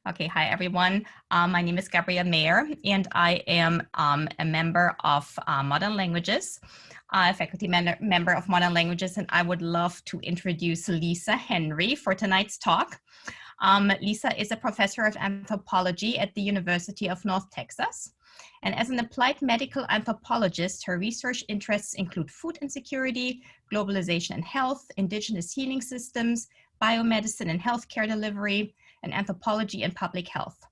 Okay, hi everyone. My name is Gabrielle Mayer, and I am a member of Modern Languages, a faculty member of Modern Languages, and I would love to introduce LisHenry for tonight's talk. Lisa is a professor of anthropology at the University of North Texas. And as an applied medical anthropologist, her research interests include food insecurity, globalization and health, indigenous healing systems, biomedicine and healthcare delivery, and anthropology and public health.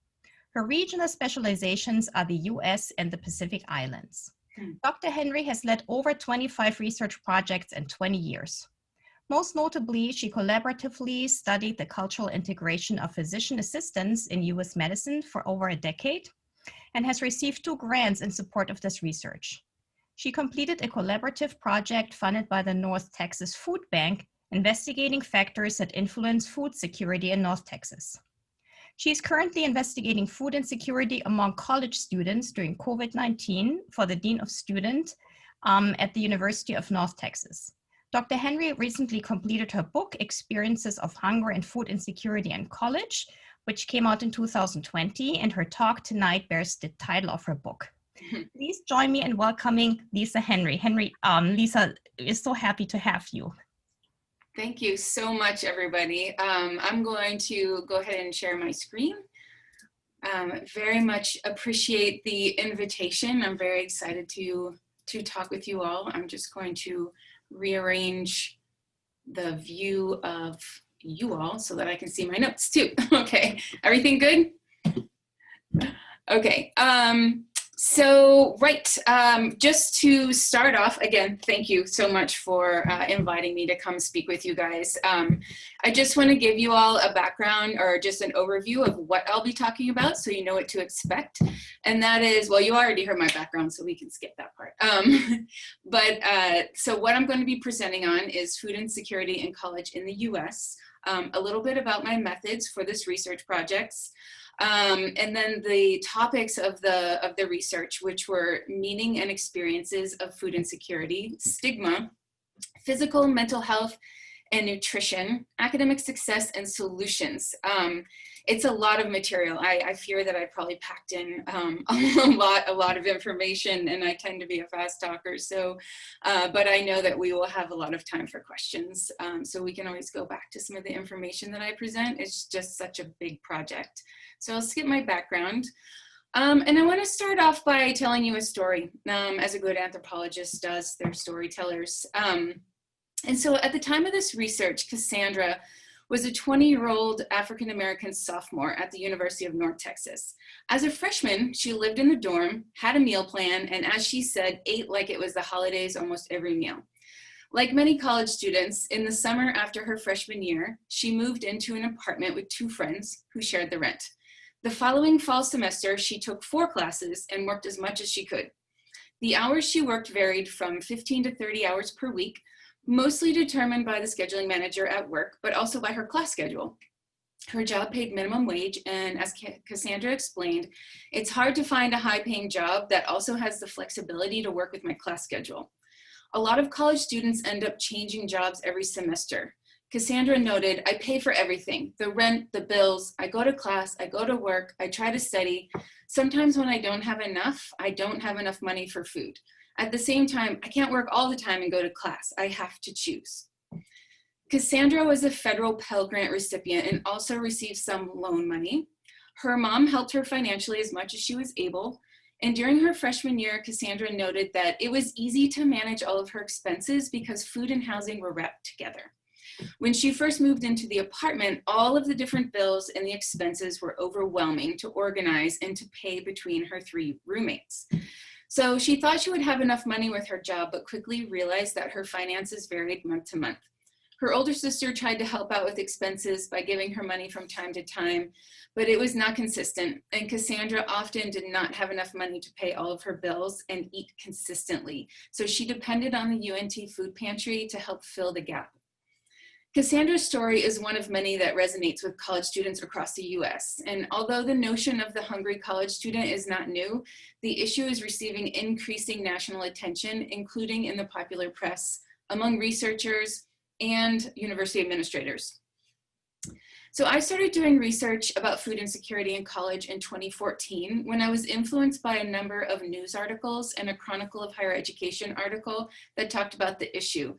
Her regional specializations are the US and the Pacific Islands. Dr. Henry has led over 25 research projects in 20 years. Most notably, she collaboratively studied the cultural integration of physician assistants in US medicine for over a decade and has received 2 grants in support of this research. She completed a collaborative project funded by the North Texas Food Bank investigating factors that influence food security in North Texas. She is currently investigating food insecurity among college students during COVID-19 for the Dean of Students at the University of North Texas. Dr. Henry recently completed her book, Experiences of Hunger and Food Insecurity in College, which came out in 2020, and her talk tonight bears the title of her book. Please join me in welcoming LisHenry. Lisa is so happy to have you. Thank you so much, everybody. I'm going to go ahead and share my screen. Very much appreciate the invitation. I'm very excited to talk with you all. I'm just going to rearrange the view of you all so that I can see my notes too. Okay, everything good? Okay. Just to start off, again, thank you so much for inviting me to come speak with you guys. I just want to give you all a background or just an overview of what I'll be talking about so you know what to expect. And that is, well, you already heard my background, so we can skip that part. So what I'm going to be presenting on is food insecurity in college in the US, a little bit about my methods for this research projects, and then the topics of the research, which were meaning and experiences of food insecurity, stigma, physical and mental health and nutrition, academic success and solutions. It's a lot of material. I fear that I probably packed in a lot of information, and I tend to be a fast talker. So, but I know that we will have a lot of time for questions. So we can always go back to some of the information that I present. It's just such a big project. So I'll skip my background. And I want to start off by telling you a story, as a good anthropologist does. They're storytellers. And so at the time of this research, Cassandra was a 20-year-old African-American sophomore at the University of North Texas. As a freshman, she lived in the dorm, had a meal plan, and as she said, ate like it was the holidays almost every meal. Like many college students, in the summer after her freshman year, she moved into an apartment with 2 friends who shared the rent. The following fall semester, she took 4 classes and worked as much as she could. The hours she worked varied from 15 to 30 hours per week, mostly determined by the scheduling manager at work, but also by her class schedule. Her job paid minimum wage, and as Cassandra explained, it's hard to find a high-paying job that also has the flexibility to work with my class schedule. A lot of college students end up changing jobs every semester. Cassandra noted, I pay for everything, the rent, the bills, I go to class, I go to work, I try to study. Sometimes when I don't have enough money for food. At the same time, I can't work all the time and go to class. I have to choose. Cassandra was a federal Pell Grant recipient and also received some loan money. Her mom helped her financially as much as she was able. And during her freshman year, Cassandra noted that it was easy to manage all of her expenses because food and housing were wrapped together. When she first moved into the apartment, all of the different bills and the expenses were overwhelming to organize and to pay between her 3 roommates. So she thought she would have enough money with her job, but quickly realized that her finances varied month to month. Her older sister tried to help out with expenses by giving her money from time to time, but it was not consistent, and Cassandra often did not have enough money to pay all of her bills and eat consistently. So she depended on the UNT food pantry to help fill the gap. Cassandra's story is one of many that resonates with college students across the US. And although the notion of the hungry college student is not new, the issue is receiving increasing national attention, including in the popular press, among researchers and university administrators. So I started doing research about food insecurity in college in 2014 when I was influenced by a number of news articles and a Chronicle of Higher Education article that talked about the issue.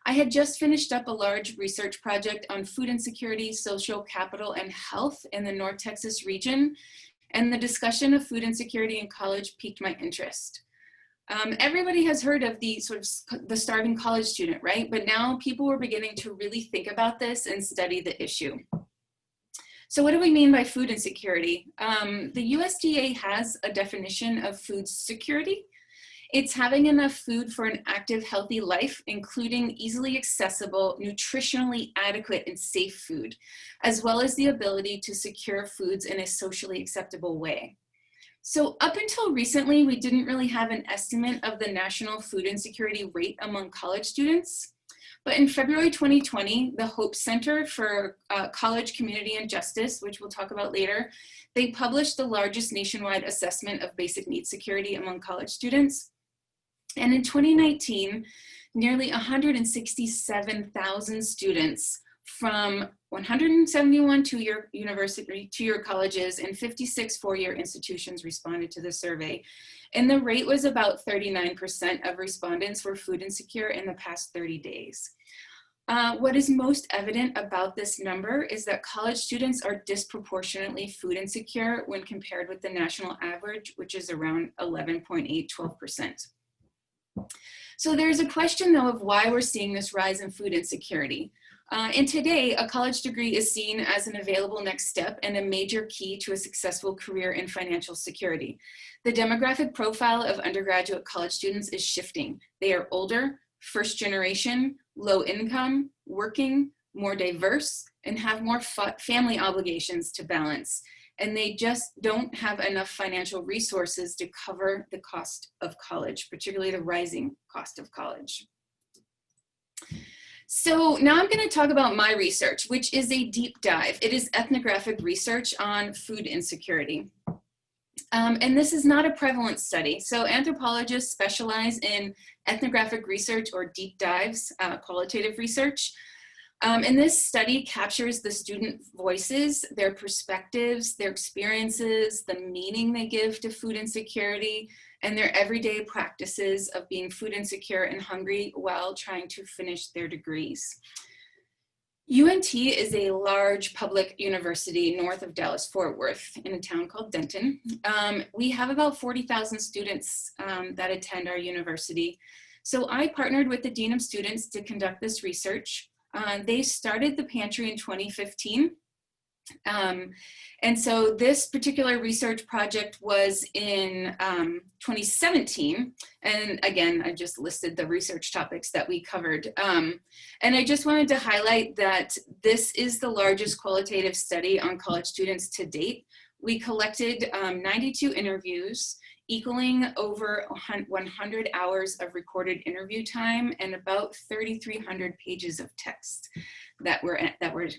I had just finished up a large research project on food insecurity, social capital, and health in the North Texas region, and the discussion of food insecurity in college piqued my interest. Everybody has heard of the the starving college student, right? But now people were beginning to really think about this and study the issue. So what do we mean by food insecurity? The USDA has a definition of food security. It's having enough food for an active, healthy life, including easily accessible, nutritionally adequate, and safe food, as well as the ability to secure foods in a socially acceptable way. So up until recently, we didn't really have an estimate of the national food insecurity rate among college students. But in February 2020, the Hope Center for College Community and Justice, which we'll talk about later, they published the largest nationwide assessment of basic needs security among college students. And in 2019, nearly 167,000 students from 171 two-year colleges and 56 four-year institutions responded to the survey. And the rate was about 39% of respondents were food insecure in the past 30 days. What is most evident about this number is that college students are disproportionately food insecure when compared with the national average, which is around 11.8, 12%. So there's a question though of why we're seeing this rise in food insecurity. And today, a college degree is seen as an available next step and a major key to a successful career in financial security. The demographic profile of undergraduate college students is shifting. They are older, first generation, low income, working, more diverse, and have more family obligations to balance. And they just don't have enough financial resources to cover the cost of college, particularly the rising cost of college. So now I'm going to talk about my research, which is a deep dive. It is ethnographic research on food insecurity. And this is not a prevalence study. So anthropologists specialize in ethnographic research or deep dives, qualitative research. And this study captures the student voices, their perspectives, their experiences, the meaning they give to food insecurity, and their everyday practices of being food insecure and hungry while trying to finish their degrees. UNT is a large public university north of Dallas-Fort Worth in a town called Denton. We have about 40,000 students that attend our university. So I partnered with the Dean of Students to conduct this research. They started the pantry in 2015. And so this particular research project was in 2017. And again, I just listed the research topics that we covered. And I just wanted to highlight that this is the largest qualitative study on college students to date. We collected 92 interviews, equaling over 100 hours of recorded interview time and about 3,300 pages of text that were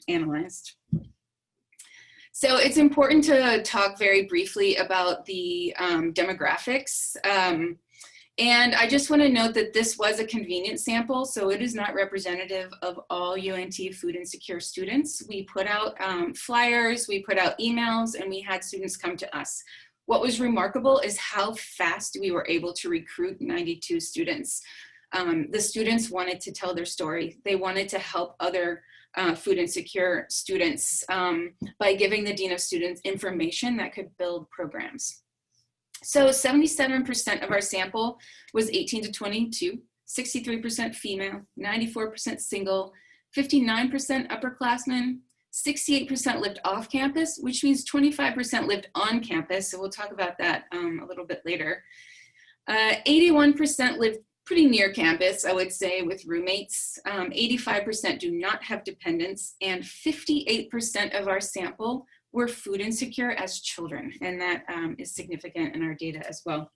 analyzed. So it's important to talk very briefly about the demographics. And I just want to note that this was a convenient sample, so it is not representative of all UNT food insecure students. We put out flyers, we put out emails, and we had students come to us. What was remarkable is how fast we were able to recruit 92 students. The students wanted to tell their story. They wanted to help other food insecure students by giving the Dean of Students information that could build programs. So 77% of our sample was 18 to 22, 63% female, 94% single, 59% upperclassmen, 68% lived off campus, which means 25% lived on campus. So we'll talk about that a little bit later. 81% lived pretty near campus, I would say, with roommates. 85% do not have dependents, and 58% of our sample were food insecure as children, and that is significant in our data as well.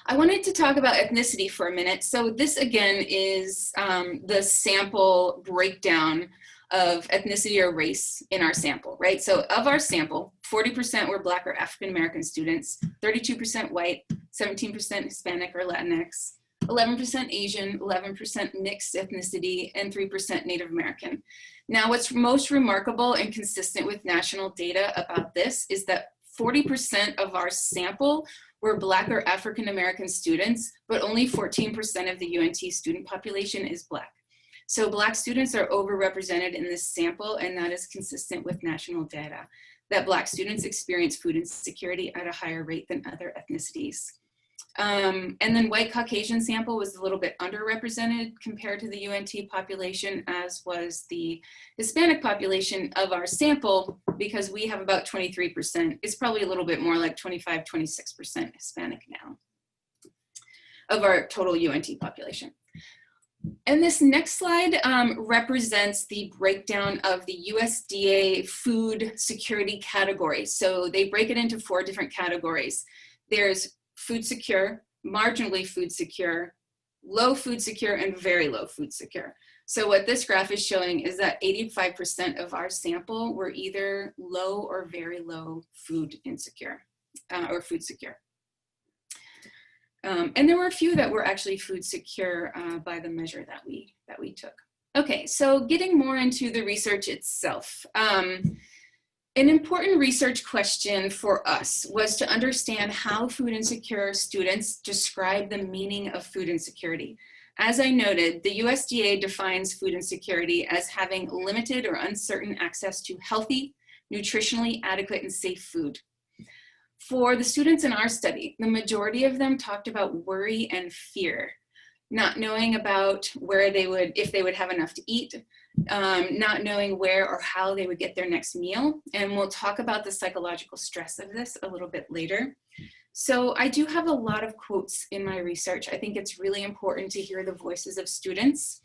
I wanted to talk about ethnicity for a minute. So this again is the sample breakdown of ethnicity or race in our sample, right? So of our sample, 40% were Black or African American students, 32% white, 17% Hispanic or Latinx, 11% Asian, 11% mixed ethnicity, and 3% Native American. Now, what's most remarkable and consistent with national data about this is that 40% of our sample were Black or African American students, but only 14% of the UNT student population is Black. So Black students are overrepresented in this sample, and that is consistent with national data, that Black students experience food insecurity at a higher rate than other ethnicities. And then white Caucasian sample was a little bit underrepresented compared to the UNT population, as was the Hispanic population of our sample, because we have about 23%. It's probably a little bit more like 25, 26% Hispanic now of our total UNT population. And this next slide represents the breakdown of the USDA food security category. So they break it into 4 different categories. There's food secure, marginally food secure, low food secure, and very low food secure. So what this graph is showing is that 85% of our sample were either low or very low food insecure or food secure. And there were a few that were actually food secure by the measure that we took. Okay, so getting more into the research itself. An important research question for us was to understand how food insecure students describe the meaning of food insecurity. As I noted, the USDA defines food insecurity as having limited or uncertain access to healthy, nutritionally adequate, and safe food. For the students in our study, the majority of them talked about worry and fear, not knowing about where they would, if they would have enough to eat, not knowing where or how they would get their next meal. And we'll talk about the psychological stress of this a little bit later. So I do have a lot of quotes in my research. I think it's really important to hear the voices of students.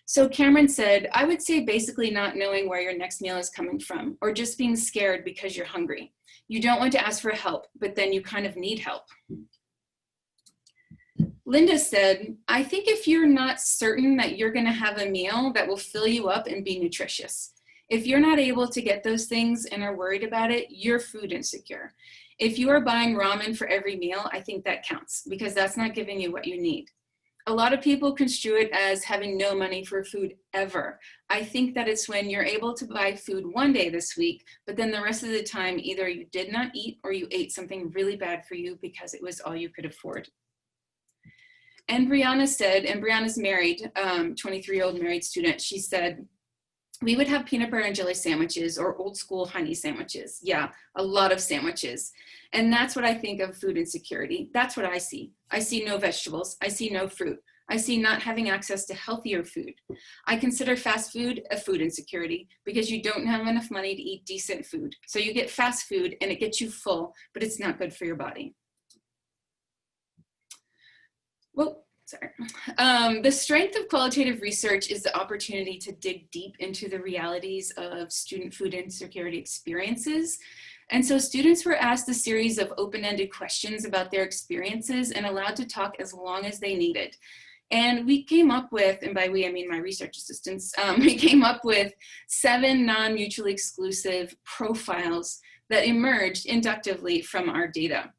So Cameron said, I would say basically not knowing where your next meal is coming from, or just being scared because you're hungry. You don't want to ask for help, but then you kind of need help. Linda said, I think if you're not certain that you're going to have a meal that will fill you up and be nutritious, if you're not able to get those things and are worried about it, you're food insecure. If you are buying ramen for every meal, I think that counts because that's not giving you what you need. A lot of people construe it as having no money for food ever. I think that it's when you're able to buy food one day this week, but then the rest of the time, either you did not eat or you ate something really bad for you because it was all you could afford. And Brianna said, and Brianna's married, 23-year-old married student, she said, we would have peanut butter and jelly sandwiches or old school honey sandwiches. Yeah, a lot of sandwiches. And that's what I think of food insecurity. That's what I see. I see no vegetables. I see no fruit. I see not having access to healthier food. I consider fast food a food insecurity because you don't have enough money to eat decent food. So you get fast food and it gets you full, but it's not good for your body. Well, sorry. The strength of qualitative research is the opportunity to dig deep into the realities of student food insecurity experiences. And so students were asked a series of open-ended questions about their experiences and allowed to talk as long as they needed. And we came up with, and by we I mean my research assistants, we came up with 7 non-mutually exclusive profiles that emerged inductively from our data.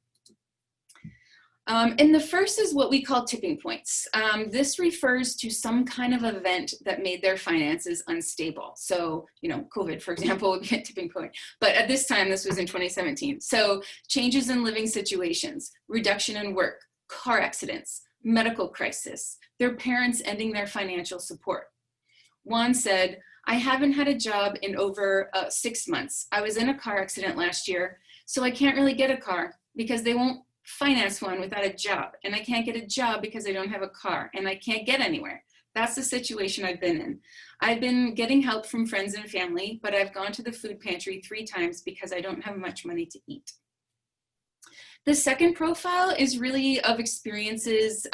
And the first is what we call tipping points. This refers to some kind of event that made their finances unstable. So, COVID, for example, would be a tipping point. But at this time, this was in 2017. So changes in living situations, reduction in work, car accidents, medical crisis, their parents ending their financial support. Juan said, I haven't had a job in over 6 months. I was in a car accident last year, so I can't really get a car because they won't finance one without a job, and I can't get a job because I don't have a car, and I can't get anywhere. That's the situation I've been in. I've been getting help from friends and family, but I've gone to the food pantry 3 times because I don't have much money to eat. The second profile is really of experiences.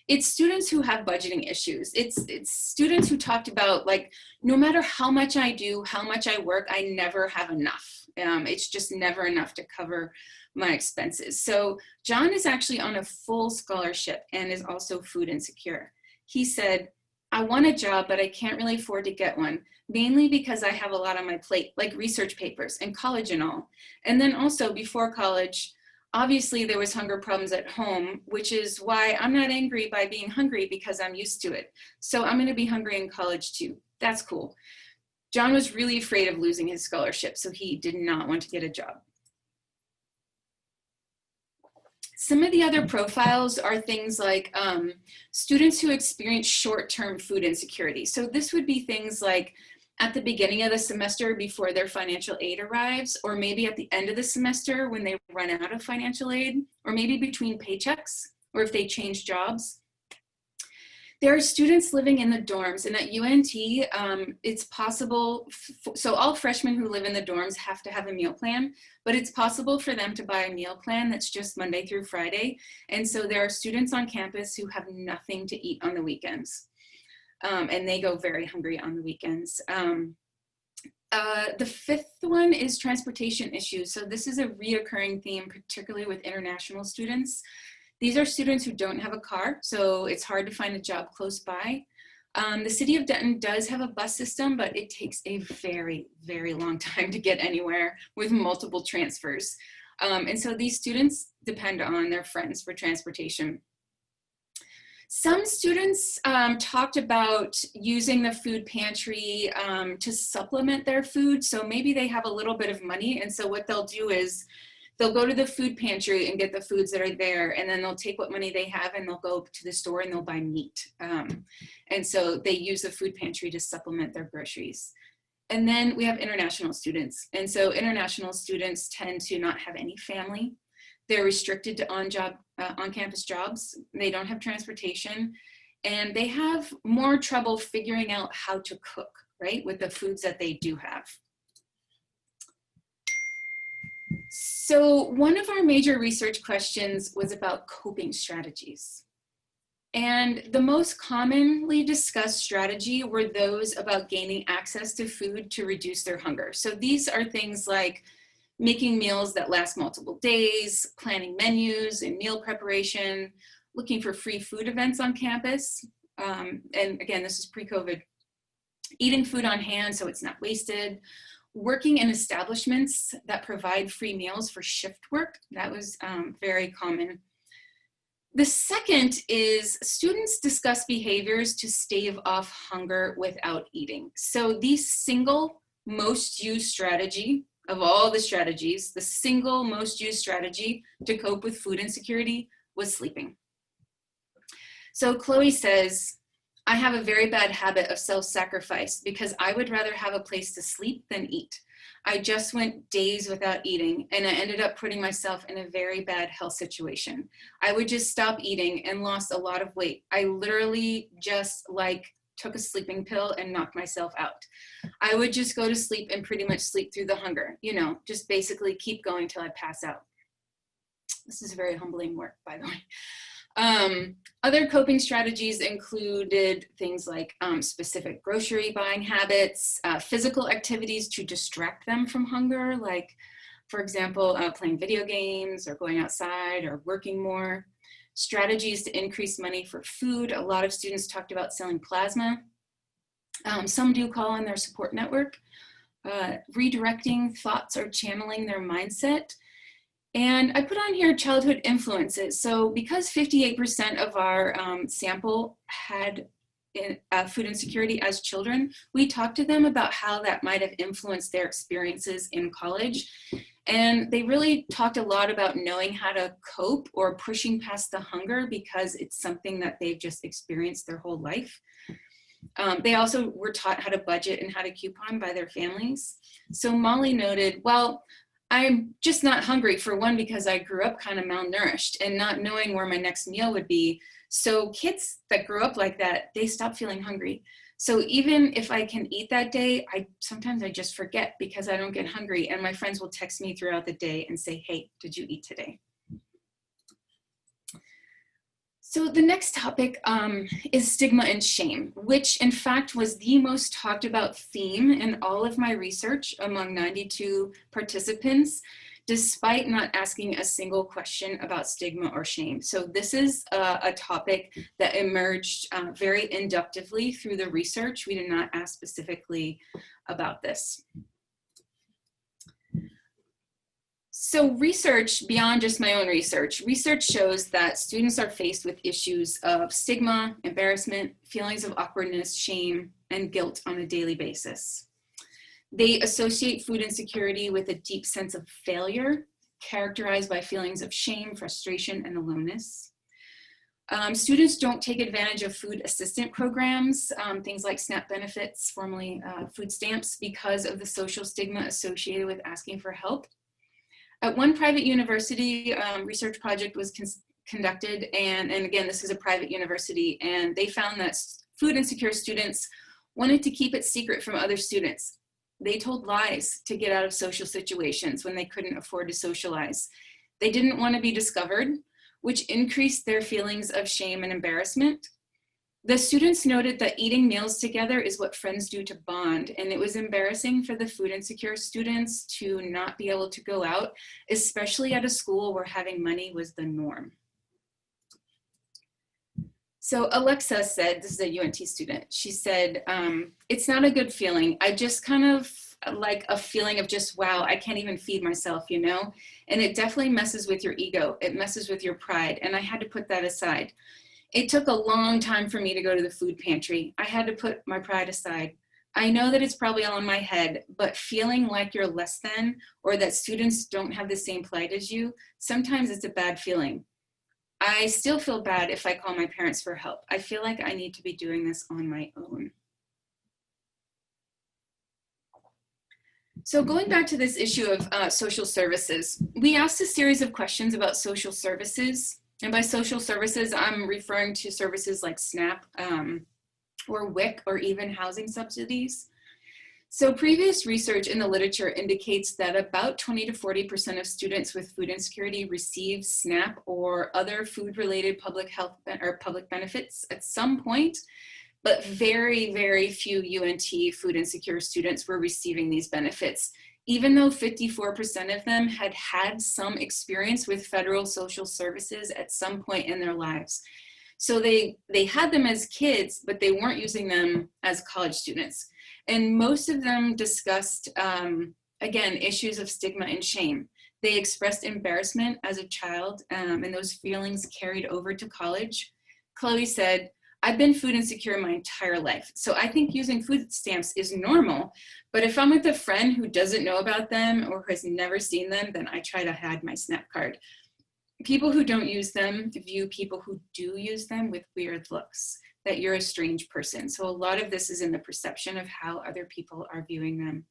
It's students who have budgeting issues. It's students who talked about, like, no matter how much I do, how much I work, I never have enough. It's just never enough to cover my expenses. So John is actually on a full scholarship and is also food insecure. He said, I want a job, but I can't really afford to get one, mainly because I have a lot on my plate, like research papers and college and all. And then also before college, Obviously, there was hunger problems at home, which is why I'm not angry by being hungry because I'm used to it. So I'm going to be hungry in college too. That's cool. John was really afraid of losing his scholarship, so he did not want to get a job. Some of the other profiles are things like students who experience short-term food insecurity. So this would be things like at the beginning of the semester before their financial aid arrives, or maybe at the end of the semester when they run out of financial aid, or maybe between paychecks, or if they change jobs. There are students living in the dorms, and at UNT, it's possible, so all freshmen who live in the dorms have to have a meal plan, but it's possible for them to buy a meal plan that's just Monday through Friday. And so there are students on campus who have nothing to eat on the weekends. And they go very hungry on the weekends. The fifth one is transportation issues. So this is a reoccurring theme, particularly with international students. These are students who don't have a car, so it's hard to find a job close by. The city of Denton does have a bus system, but it takes a very, very long time to get anywhere with multiple transfers. And so these students depend on their friends for transportation. Some students talked about using the food pantry to supplement their food. So maybe they have a little bit of money, and so what they'll do is they'll go to the food pantry and get the foods that are there, and then they'll take what money they have and they'll go to the store and they'll buy meat. And so they use the food pantry to supplement their groceries. And then we have international students. And so international students tend to not have any family. They're restricted to on-campus jobs. They don't have transportation, and they have more trouble figuring out how to cook, right, with the foods that they do have. So one of our major research questions was about coping strategies. And the most commonly discussed strategy were those about gaining access to food to reduce their hunger. So these are things like making meals that last multiple days, planning menus and meal preparation, looking for free food events on campus. And again, this is pre-COVID. Eating food on hand so it's not wasted. Working in establishments that provide free meals for shift work. That was very common. The second is students discuss behaviors to stave off hunger without eating. So the single most used strategy of all the strategies, the single most used strategy to cope with food insecurity was sleeping. So Chloe says, I have a very bad habit of self-sacrifice because I would rather have a place to sleep than eat. I just went days without eating and I ended up putting myself in a very bad health situation. I would just stop eating and lost a lot of weight. I literally just took a sleeping pill and knocked myself out. I would just go to sleep and pretty much sleep through the hunger, you know, just basically keep going till I pass out. This is very humbling work, by the way. Other coping strategies included things like specific grocery buying habits, physical activities to distract them from hunger, like, for example, playing video games or going outside or working more. Strategies to increase money for food. A lot of students talked about selling plasma. Some do call on their support network, redirecting thoughts or channeling their mindset. And I put on here childhood influences. So because 58% of our sample had food insecurity as children, we talked to them about how that might have influenced their experiences in college. And they really talked a lot about knowing how to cope or pushing past the hunger because it's something that they've just experienced their whole life. They also were taught how to budget and how to coupon by their families. So Molly noted, well, I'm just not hungry, for one, because I grew up kind of malnourished and not knowing where my next meal would be. So kids that grew up like that, they stop feeling hungry. So even if I can eat that day, sometimes I just forget because I don't get hungry, and my friends will text me throughout the day and say, hey, did you eat today? So the next topic is stigma and shame, which in fact was the most talked about theme in all of my research among 92 participants, despite not asking a single question about stigma or shame. So this is a topic that emerged very inductively through the research. We did not ask specifically about this. So research, beyond just my own research shows that students are faced with issues of stigma, embarrassment, feelings of awkwardness, shame, and guilt on a daily basis. They associate food insecurity with a deep sense of failure, characterized by feelings of shame, frustration, and aloneness. Students don't take advantage of food assistant programs, things like SNAP benefits, formerly food stamps, because of the social stigma associated with asking for help. At one private university, research project was conducted, and again, this is a private university, and they found that food insecure students wanted to keep it secret from other students. They told lies to get out of social situations when they couldn't afford to socialize. They didn't want to be discovered, which increased their feelings of shame and embarrassment. The students noted that eating meals together is what friends do to bond, and it was embarrassing for the food insecure students to not be able to go out, especially at a school where having money was the norm. So Alexa said, this is a UNT student, she said, it's not a good feeling. I just kind of like a feeling of just, wow, I can't even feed myself, you know? And it definitely messes with your ego. It messes with your pride, and I had to put that aside. It took a long time for me to go to the food pantry. I had to put my pride aside. I know that it's probably all in my head, but feeling like you're less than, or that students don't have the same plight as you, sometimes it's a bad feeling. I still feel bad if I call my parents for help. I feel like I need to be doing this on my own. So going back to this issue of social services, we asked a series of questions about social services. And by social services, I'm referring to services like SNAP or WIC, or even housing subsidies. So previous research in the literature indicates that about 20 to 40% of students with food insecurity receive SNAP or other food-related public health or public benefits at some point, but very, very few UNT food insecure students were receiving these benefits, even though 54% of them had had some experience with federal social services at some point in their lives. So they had them as kids, but they weren't using them as college students. And most of them discussed, again, issues of stigma and shame. They expressed embarrassment as a child, and those feelings carried over to college. Chloe said, I've been food insecure my entire life, so I think using food stamps is normal, but if I'm with a friend who doesn't know about them or has never seen them, then I try to hide my SNAP card. People who don't use them view people who do use them with weird looks, that you're a strange person. So a lot of this is in the perception of how other people are viewing them.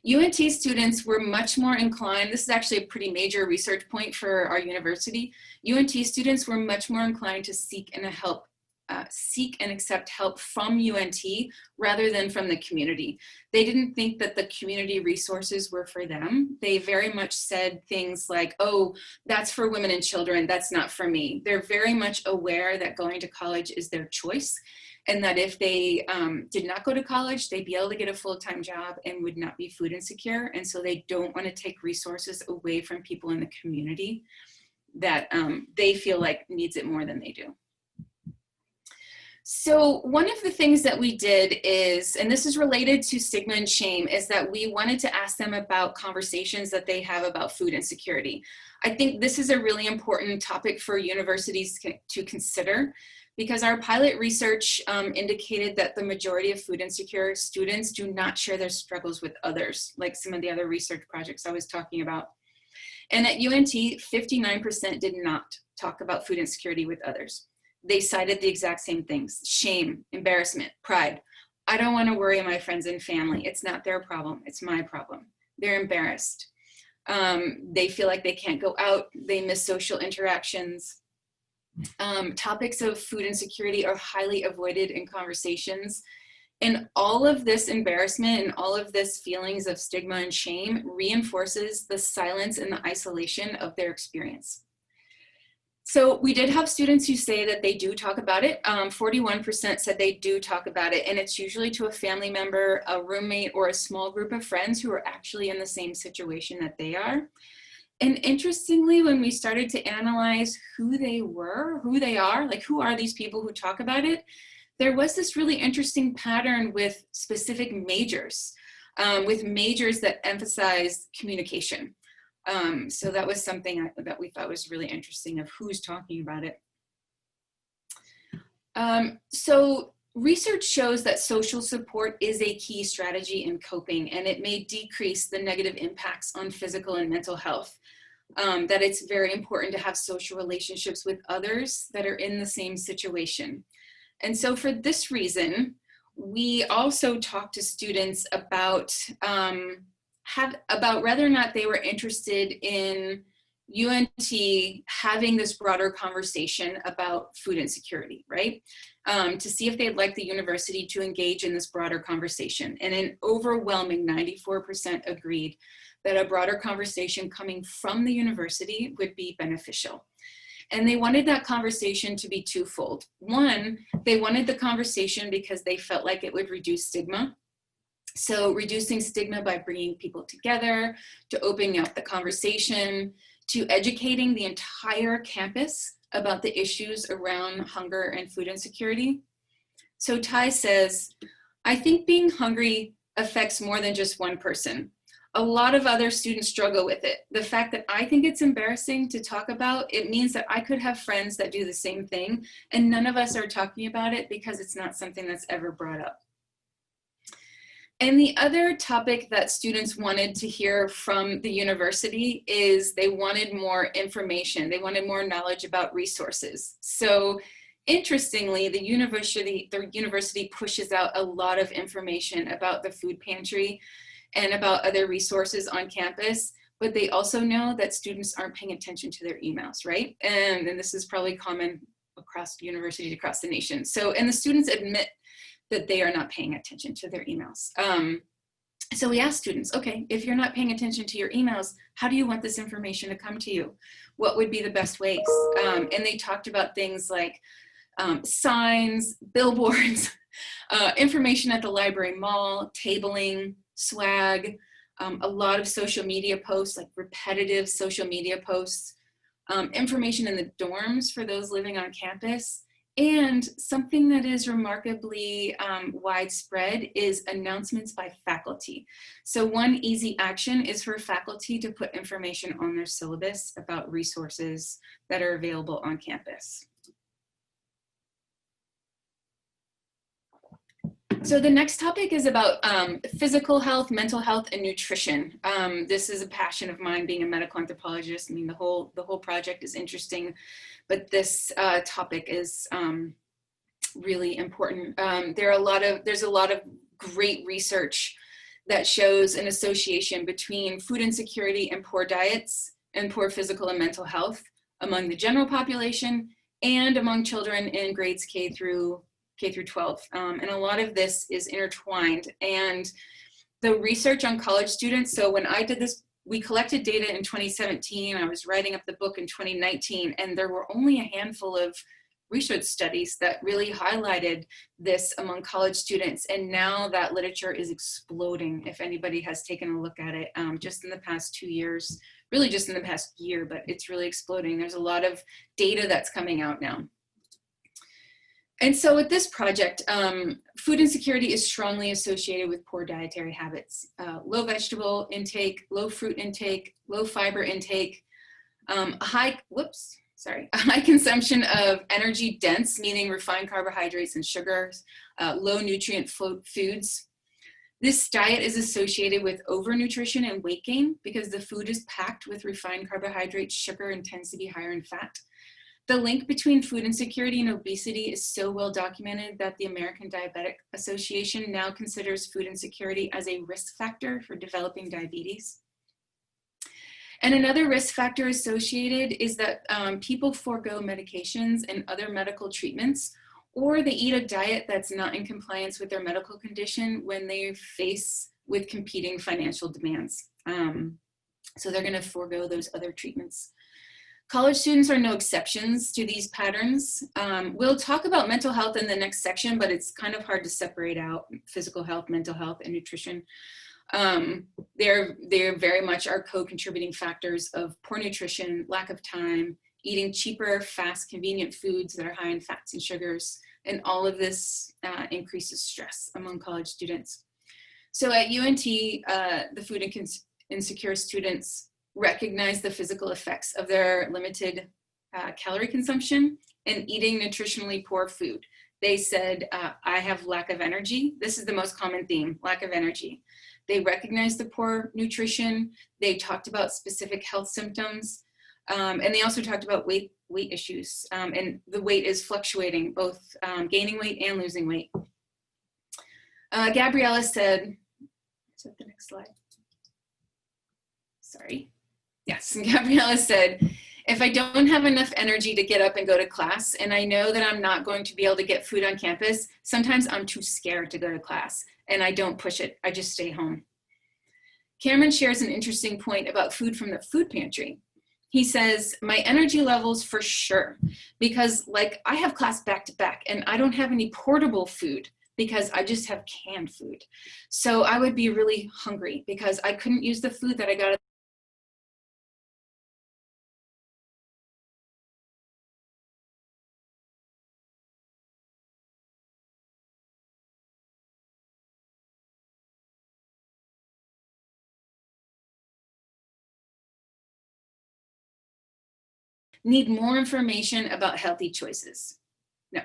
UNT students were much more inclined, this is actually a pretty major research point for our university, UNT students were much more inclined to seek and accept help from UNT rather than from the community. They didn't think that the community resources were for them. They very much said things like, oh, that's for women and children, that's not for me. They're very much aware that going to college is their choice, and that if they did not go to college, they'd be able to get a full-time job and would not be food insecure. And so they don't want to take resources away from people in the community that they feel like needs it more than they do. So one of the things that we did is, and this is related to stigma and shame, is that we wanted to ask them about conversations that they have about food insecurity. I think this is a really important topic for universities to consider, because our pilot research indicated that the majority of food insecure students do not share their struggles with others, like some of the other research projects I was talking about. And at UNT, 59% did not talk about food insecurity with others. They cited the exact same things: shame, embarrassment, pride. I don't want to worry my friends and family. It's not their problem, it's my problem. They're embarrassed. They feel like they can't go out. They miss social interactions. Topics of food insecurity are highly avoided in conversations. And all of this embarrassment and all of this feelings of stigma and shame reinforces the silence and the isolation of their experience. So we did have students who say that they do talk about it. 41% said they do talk about it, and it's usually to a family member, a roommate, or a small group of friends who are actually in the same situation that they are. And interestingly, when we started to analyze who they are, like who are these people who talk about it, there was this really interesting pattern with specific majors, with majors that emphasized communication. So that was something that we thought was really interesting, of who's talking about it. So research shows that social support is a key strategy in coping, and it may decrease the negative impacts on physical and mental health. That it's very important to have social relationships with others that are in the same situation. And so for this reason, we also talked to students about whether or not they were interested in UNT having this broader conversation about food insecurity, right? To see if they'd like the university to engage in this broader conversation. And an overwhelming 94% agreed that a broader conversation coming from the university would be beneficial. And they wanted that conversation to be twofold. One, they wanted the conversation because they felt like it would reduce stigma. So reducing stigma by bringing people together, to opening up the conversation, to educating the entire campus about the issues around hunger and food insecurity. So Ty says, I think being hungry affects more than just one person. A lot of other students struggle with it. The fact that I think it's embarrassing to talk about, it means that I could have friends that do the same thing, and none of us are talking about it because it's not something that's ever brought up. And the other topic that students wanted to hear from the university is they wanted more information. They wanted more knowledge about resources. So interestingly, the university pushes out a lot of information about the food pantry and about other resources on campus, but they also know that students aren't paying attention to their emails, right? And this is probably common across universities across the nation. So, and the students admit that they are not paying attention to their emails. So we asked students, okay, if you're not paying attention to your emails, how do you want this information to come to you? What would be the best ways? And they talked about things like signs, billboards, information at the library mall, tabling, swag, a lot of social media posts, like repetitive social media posts, information in the dorms for those living on campus, and something that is remarkably widespread is announcements by faculty. So one easy action is for faculty to put information on their syllabus about resources that are available on campus. So the next topic is about physical health, mental health, and nutrition. This is a passion of mine, being a medical anthropologist. I mean, the whole project is interesting, but this topic is really important. There's a lot of great research that shows an association between food insecurity and poor diets and poor physical and mental health among the general population and among children in grades K through 12. And a lot of this is intertwined. And the research on college students, so when I did this, we collected data in 2017, I was writing up the book in 2019, and there were only a handful of research studies that really highlighted this among college students. And now that literature is exploding, if anybody has taken a look at it, just in the past 2 years, really just in the past year, but it's really exploding. There's a lot of data that's coming out now. And so with this project, food insecurity is strongly associated with poor dietary habits, low vegetable intake, low fruit intake, low fiber intake, a high consumption of energy dense, meaning refined carbohydrates and sugars, low nutrient foods. This diet is associated with overnutrition and weight gain because the food is packed with refined carbohydrates, sugar, and tends to be higher in fat. The link between food insecurity and obesity is so well documented that the American Diabetic Association now considers food insecurity as a risk factor for developing diabetes. And another risk factor associated is that people forego medications and other medical treatments, or they eat a diet that's not in compliance with their medical condition when they face with competing financial demands. So they're gonna forego those other treatments. College students are no exceptions to these patterns. We'll talk about mental health in the next section, but it's kind of hard to separate out physical health, mental health, and nutrition. They're very much are co-contributing factors of poor nutrition, lack of time, eating cheaper, fast, convenient foods that are high in fats and sugars, and all of this increases stress among college students. So at UNT, the food insecure students recognized the physical effects of their limited calorie consumption and eating nutritionally poor food. They said, I have lack of energy. This is the most common theme, lack of energy. They recognized the poor nutrition. They talked about specific health symptoms. And they also talked about weight issues. And the weight is fluctuating, both gaining weight and losing weight. Gabriella said, is that the next slide? Sorry. Yes, Gabriella said, if I don't have enough energy to get up and go to class, and I know that I'm not going to be able to get food on campus, sometimes I'm too scared to go to class, and I don't push it. I just stay home. Cameron shares an interesting point about food from the food pantry. He says, my energy levels for sure, because like I have class back to back, and I don't have any portable food because I just have canned food. So I would be really hungry because I couldn't use the food that I got at need more information about healthy choices. No,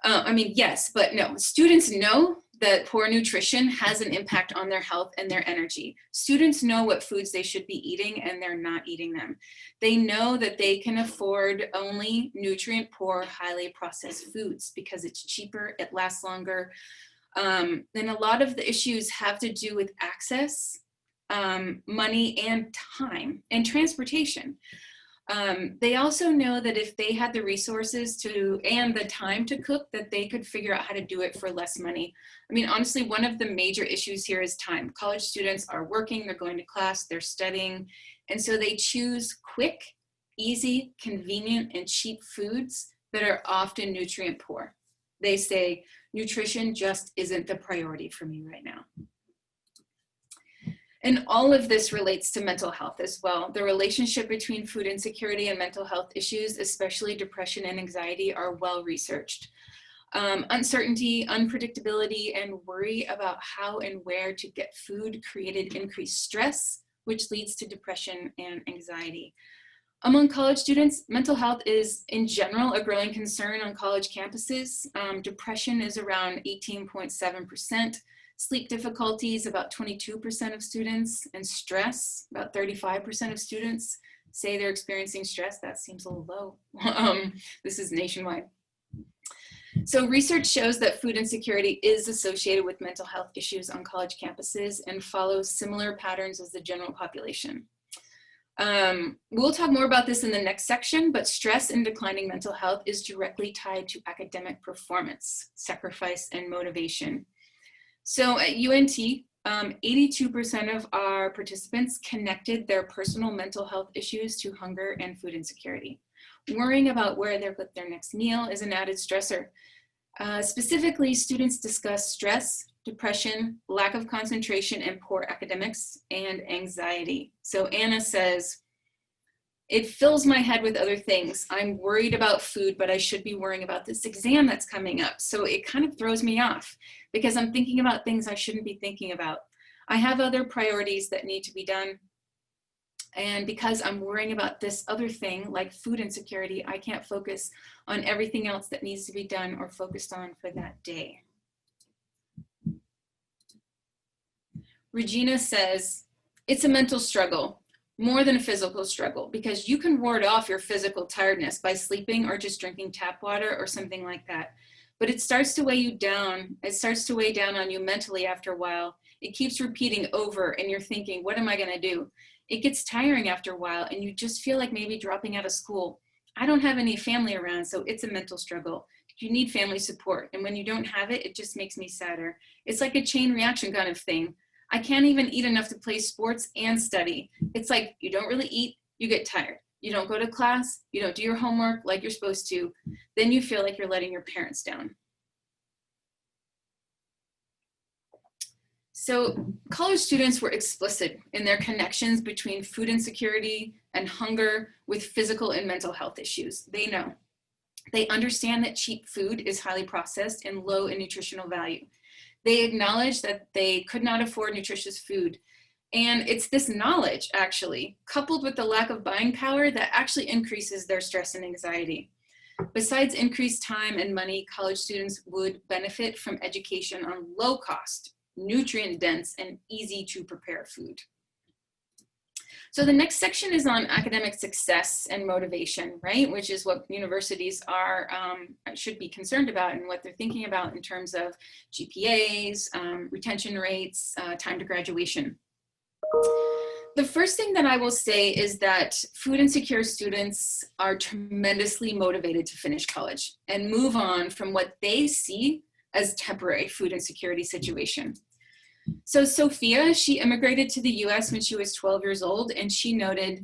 I mean, yes, but no. Students know that poor nutrition has an impact on their health and their energy. Students know what foods they should be eating and they're not eating them. They know that they can afford only nutrient poor, highly processed foods because it's cheaper, it lasts longer. And a lot of the issues have to do with access, money, and time, and transportation. They also know that if they had the resources and the time to cook, that they could figure out how to do it for less money. I mean, honestly, one of the major issues here is time. College students are working, they're going to class, they're studying, and so they choose quick, easy, convenient, and cheap foods that are often nutrient poor. They say, nutrition just isn't the priority for me right now. And all of this relates to mental health as well. The relationship between food insecurity and mental health issues, especially depression and anxiety, are well researched. Uncertainty, unpredictability, and worry about how and where to get food created increased stress, which leads to depression and anxiety. Among college students, mental health is in general a growing concern on college campuses. Depression is around 18.7%. Sleep difficulties, about 22% of students, and stress, about 35% of students say they're experiencing stress. That seems a little low. This is nationwide. So research shows that food insecurity is associated with mental health issues on college campuses and follows similar patterns as the general population. We'll talk more about this in the next section, but stress and declining mental health is directly tied to academic performance, sacrifice, and motivation. So at UNT, 82% of our participants connected their personal mental health issues to hunger and food insecurity. Worrying about where they'll get their next meal is an added stressor. Specifically, students discuss stress, depression, lack of concentration, and poor academics, and anxiety. So Anna says, it fills my head with other things. I'm worried about food, but I should be worrying about this exam that's coming up. So it kind of throws me off because I'm thinking about things I shouldn't be thinking about. I have other priorities that need to be done. And because I'm worrying about this other thing, like food insecurity, I can't focus on everything else that needs to be done or focused on for that day. Regina says, it's a mental struggle. More than a physical struggle, because you can ward off your physical tiredness by sleeping or just drinking tap water or something like that. But it starts to weigh you down. It starts to weigh down on you mentally after a while. It keeps repeating over and you're thinking, what am I gonna do? It gets tiring after a while and you just feel like maybe dropping out of school. I don't have any family around, so it's a mental struggle. You need family support. And when you don't have it, it just makes me sadder. It's like a chain reaction kind of thing. I can't even eat enough to play sports and study. It's like you don't really eat, you get tired. You don't go to class, you don't do your homework like you're supposed to. Then you feel like you're letting your parents down. So college students were explicit in their connections between food insecurity and hunger with physical and mental health issues. They know. They understand that cheap food is highly processed and low in nutritional value. They acknowledge that they could not afford nutritious food. And it's this knowledge, actually, coupled with the lack of buying power, that actually increases their stress and anxiety. Besides increased time and money, college students would benefit from education on low cost, nutrient dense, and easy to prepare food. So the next section is on academic success and motivation, right? Which is what universities are should be concerned about and what they're thinking about in terms of GPAs, retention rates, time to graduation. The first thing that I will say is that food insecure students are tremendously motivated to finish college and move on from what they see as temporary food insecurity situation. So Sophia, she immigrated to the US when she was 12 years old, and she noted,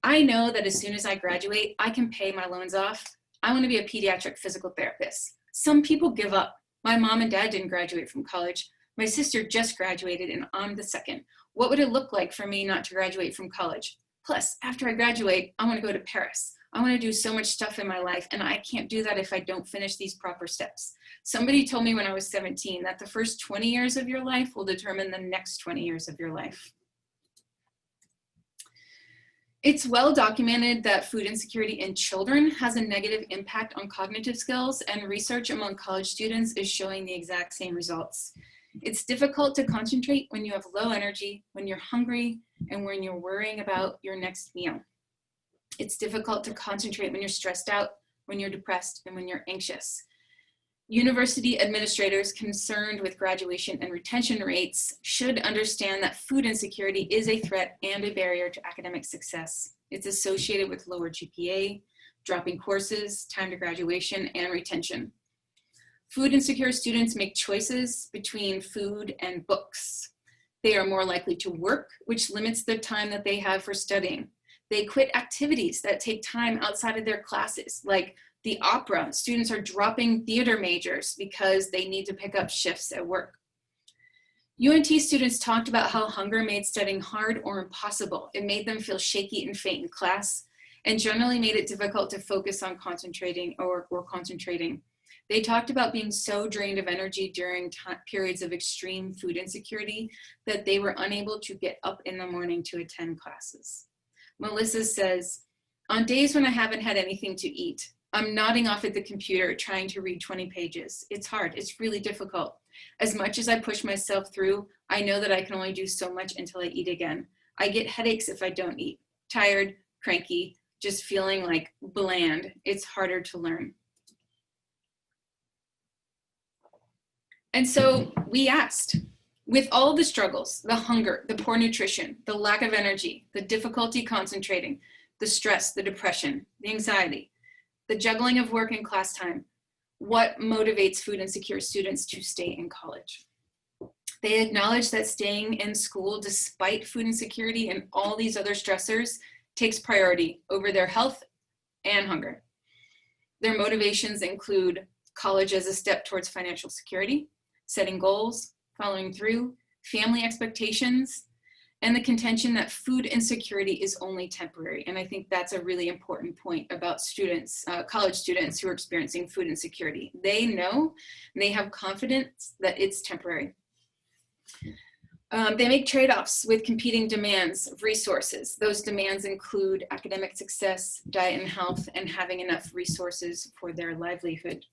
I know that as soon as I graduate, I can pay my loans off. I want to be a pediatric physical therapist. Some people give up. My mom and dad didn't graduate from college. My sister just graduated and I'm the second. What would it look like for me not to graduate from college? Plus, after I graduate, I want to go to Paris. I want to do so much stuff in my life, and I can't do that if I don't finish these proper steps. Somebody told me when I was 17 that the first 20 years of your life will determine the next 20 years of your life. It's well documented that food insecurity in children has a negative impact on cognitive skills, and research among college students is showing the exact same results. It's difficult to concentrate when you have low energy, when you're hungry, and when you're worrying about your next meal. It's difficult to concentrate when you're stressed out, when you're depressed, and when you're anxious. University administrators concerned with graduation and retention rates should understand that food insecurity is a threat and a barrier to academic success. It's associated with lower GPA, dropping courses, time to graduation, and retention. Food insecure students make choices between food and books. They are more likely to work, which limits the time that they have for studying. They quit activities that take time outside of their classes, like the opera. Students are dropping theater majors because they need to pick up shifts at work. UNT students talked about how hunger made studying hard or impossible. It made them feel shaky and faint in class, and generally made it difficult to focus on concentrating or concentrating. They talked about being so drained of energy during periods of extreme food insecurity that they were unable to get up in the morning to attend classes. Melissa says, on days when I haven't had anything to eat, I'm nodding off at the computer trying to read 20 pages. It's hard, it's really difficult. As much as I push myself through, I know that I can only do so much until I eat again. I get headaches if I don't eat. Tired, cranky, just feeling like bland. It's harder to learn. And so we asked, with all the struggles, the hunger, the poor nutrition, the lack of energy, the difficulty concentrating, the stress, the depression, the anxiety, the juggling of work and class time, what motivates food insecure students to stay in college? They acknowledge that staying in school despite food insecurity and all these other stressors takes priority over their health and hunger. Their motivations include college as a step towards financial security, setting goals, following through, family expectations, and the contention that food insecurity is only temporary. And I think that's a really important point about students, college students who are experiencing food insecurity. They know, and they have confidence that it's temporary. They make trade-offs with competing demands of resources. Those demands include academic success, diet and health, and having enough resources for their livelihood.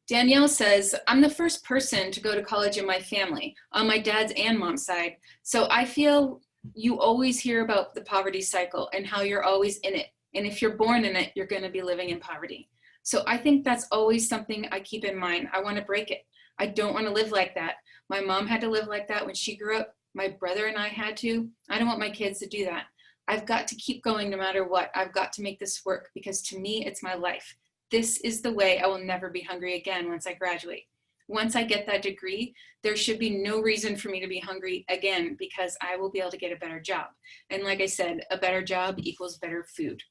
Danielle says, I'm the first person to go to college in my family, on my dad's and mom's side. So I feel you always hear about the poverty cycle and how you're always in it. And if you're born in it, you're going to be living in poverty. So I think that's always something I keep in mind. I want to break it. I don't want to live like that. My mom had to live like that when she grew up. My brother and I had to. I don't want my kids to do that. I've got to keep going no matter what. I've got to make this work because to me, it's my life. This is the way I will never be hungry again once I graduate. Once I get that degree, there should be no reason for me to be hungry again because I will be able to get a better job. And like I said, a better job equals better food.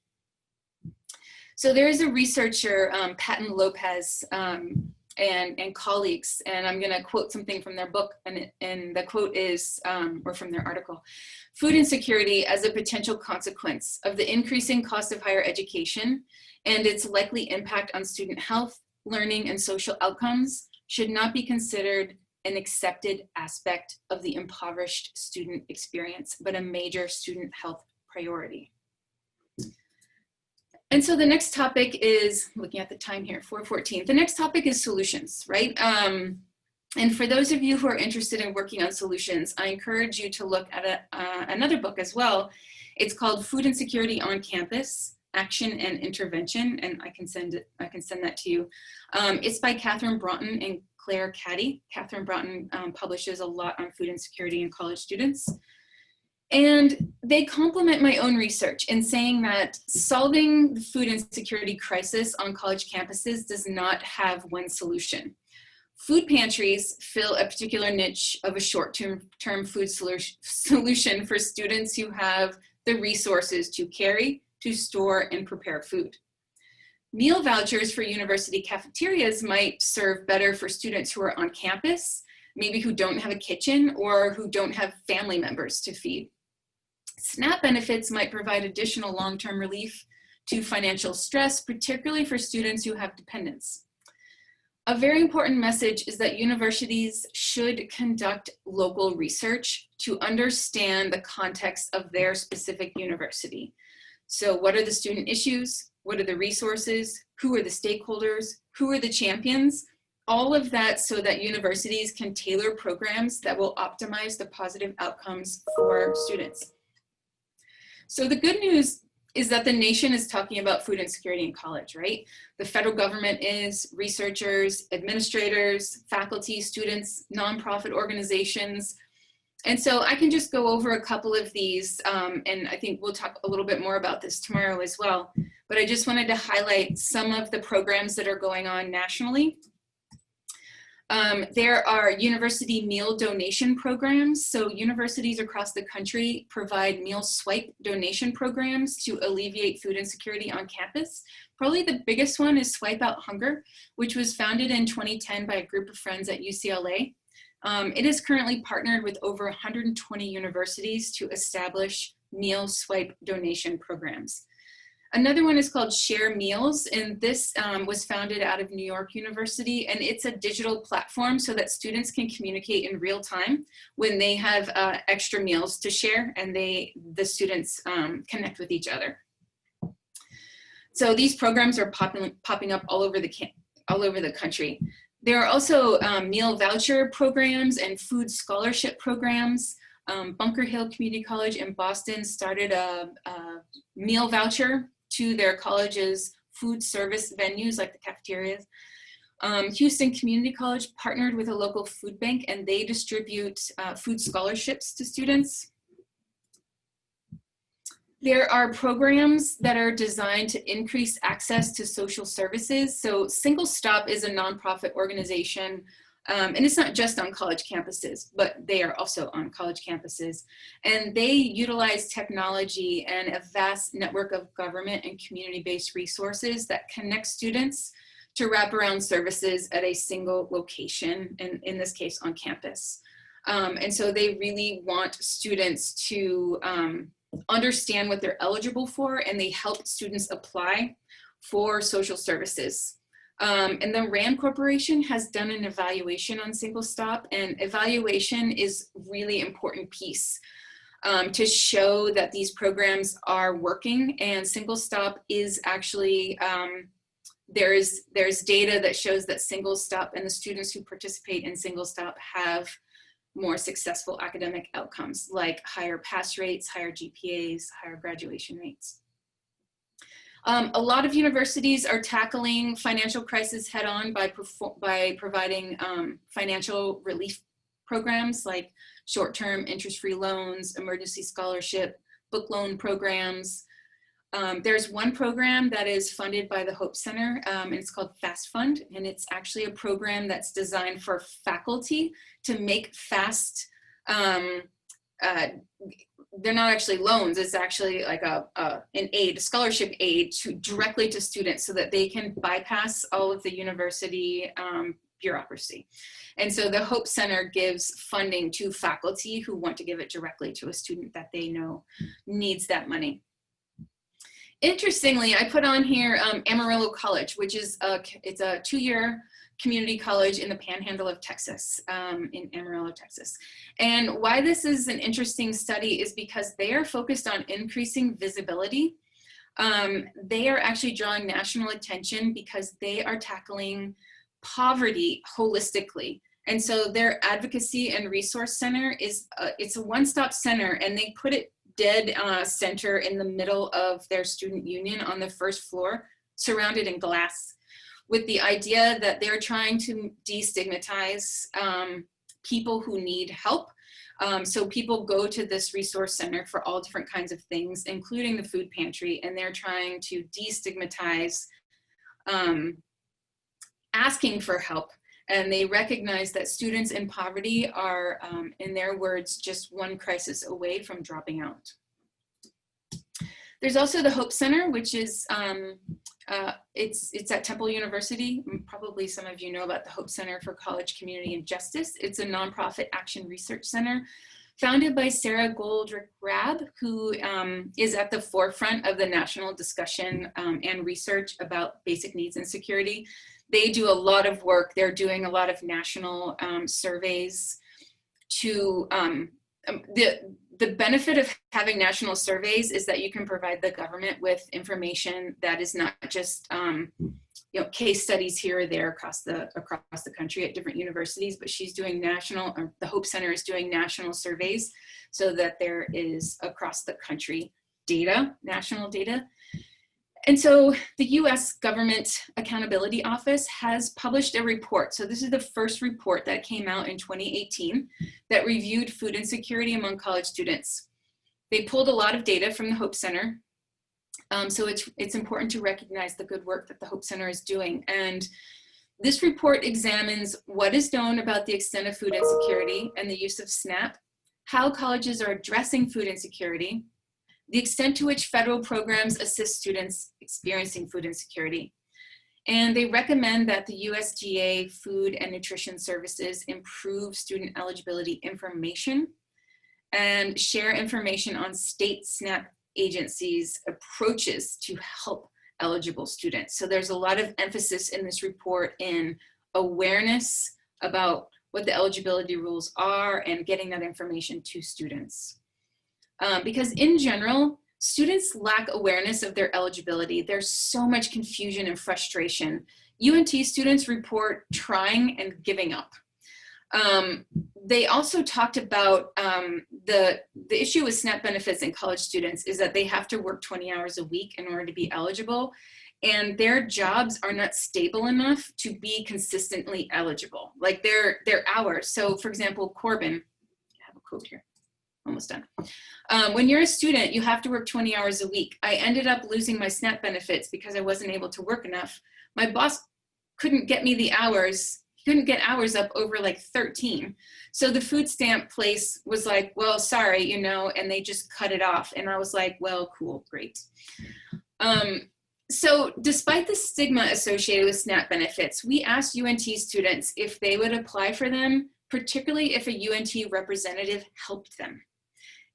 So there is a researcher, Patton Lopez, and colleagues, and I'm gonna quote something from their book, and the quote is, or from their article, food insecurity as a potential consequence of the increasing cost of higher education and its likely impact on student health, learning, and social outcomes should not be considered an accepted aspect of the impoverished student experience, but a major student health priority. And so the next topic is, looking at the time here, 4:14. The next topic is solutions, right? And for those of you who are interested in working on solutions, I encourage you to look at another book as well. It's called Food Insecurity on Campus, Action and Intervention, and I can send that to you. It's by Catherine Broughton and Claire Caddy. Catherine Broughton publishes a lot on food insecurity in college students. And they complement my own research in saying that solving the food insecurity crisis on college campuses does not have one solution. Food pantries fill a particular niche of a short-term food solution for students who have the resources to carry, to store, and prepare food. Meal vouchers for university cafeterias might serve better for students who are on campus, maybe who don't have a kitchen or who don't have family members to feed. SNAP benefits might provide additional long-term relief to financial stress, particularly for students who have dependents. A very important message is that universities should conduct local research to understand the context of their specific university. So what are the student issues? What are the resources? Who are the stakeholders? Who are the champions? All of that so that universities can tailor programs that will optimize the positive outcomes for students. So the good news is that the nation is talking about food insecurity in college, right? The federal government is, researchers, administrators, faculty, students, nonprofit organizations. And so I can just go over a couple of these, and I think we'll talk a little bit more about this tomorrow as well. But I just wanted to highlight some of the programs that are going on nationally. There are university meal donation programs. So universities across the country provide meal swipe donation programs to alleviate food insecurity on campus. Probably the biggest one is Swipe Out Hunger, which was founded in 2010 by a group of friends at UCLA. It is currently partnered with over 120 universities to establish meal swipe donation programs. Another one is called Share Meals, and this was founded out of New York University, and it's a digital platform so that students can communicate in real time when they have extra meals to share, and the students connect with each other. So these programs are popping up all over the country. There are also meal voucher programs and food scholarship programs. Bunker Hill Community College in Boston started a meal voucher to their college's food service venues like the cafeterias. Houston Community College partnered with a local food bank, and they distribute food scholarships to students. There are programs that are designed to increase access to social services. So Single Stop is a nonprofit organization, and it's not just on college campuses, but they are also on college campuses. And they utilize technology and a vast network of government and community-based resources that connect students to wraparound services at a single location, and in this case on campus. And so they really want students to understand what they're eligible for, and they help students apply for social services. And the RAND Corporation has done an evaluation on Single Stop, and evaluation is really important piece to show that these programs are working. And Single Stop is actually, there's data that shows that Single Stop and the students who participate in Single Stop have more successful academic outcomes, like higher pass rates, higher GPAs, higher graduation rates. A lot of universities are tackling financial crisis head-on by providing financial relief programs like short-term interest-free loans, emergency scholarship, book loan programs. There's one program that is funded by the Hope Center, and it's called Fast Fund, and it's actually a program that's designed for faculty to make fast, they're not actually loans, it's actually like an aid, a scholarship aid directly to students so that they can bypass all of the university bureaucracy. And so the Hope Center gives funding to faculty who want to give it directly to a student that they know needs that money. Interestingly, I put on here Amarillo College, which is it's a 2-year community college in the panhandle of Texas, in Amarillo, Texas. And why this is an interesting study is because they are focused on increasing visibility. They are actually drawing national attention because they are tackling poverty holistically. And so their advocacy and resource center is, it's a one-stop center, and they put it dead center in the middle of their student union on the first floor, surrounded in glass, with the idea that they're trying to destigmatize people who need help. So people go to this resource center for all different kinds of things, including the food pantry, and they're trying to destigmatize asking for help. And they recognize that students in poverty are, in their words, just one crisis away from dropping out. There's also the Hope Center, which is, it's at Temple University. Probably some of you know about the Hope Center for College, Community, and Justice. It's a nonprofit action research center founded by Sarah Goldrick-Rab, who is at the forefront of the national discussion and research about basic needs and security. They do a lot of work. They're doing a lot of national surveys to, the benefit of having national surveys is that you can provide the government with information that is not just you know, case studies here or there across the country at different universities, but she's doing national, or the Hope Center is doing national surveys so that there is across the country data, national data. And so the US Government Accountability Office has published a report. So this is the first report that came out in 2018 that reviewed food insecurity among college students. They pulled a lot of data from the Hope Center. So it's important to recognize the good work that the Hope Center is doing. And this report examines what is known about the extent of food insecurity and the use of SNAP, how colleges are addressing food insecurity, the extent to which federal programs assist students experiencing food insecurity. And they recommend that the USDA Food and Nutrition Services improve student eligibility information and share information on state SNAP agencies' approaches to help eligible students. So there's a lot of emphasis in this report in awareness about what the eligibility rules are and getting that information to students. Because in general, students lack awareness of their eligibility. There's so much confusion and frustration. UNT students report trying and giving up. They also talked about the issue with SNAP benefits in college students is that they have to work 20 hours a week in order to be eligible, and their jobs are not stable enough to be consistently eligible, like their hours. So for example, Corbin, I have a quote here. Almost done. When you're a student, you have to work 20 hours a week. I ended up losing my SNAP benefits because I wasn't able to work enough. My boss couldn't get me the hours. He couldn't get hours up over like 13. So the food stamp place was like, well, sorry, you know, and they just cut it off. And I was like, well, cool, great. So despite the stigma associated with SNAP benefits, we asked UNT students if they would apply for them, particularly if a UNT representative helped them.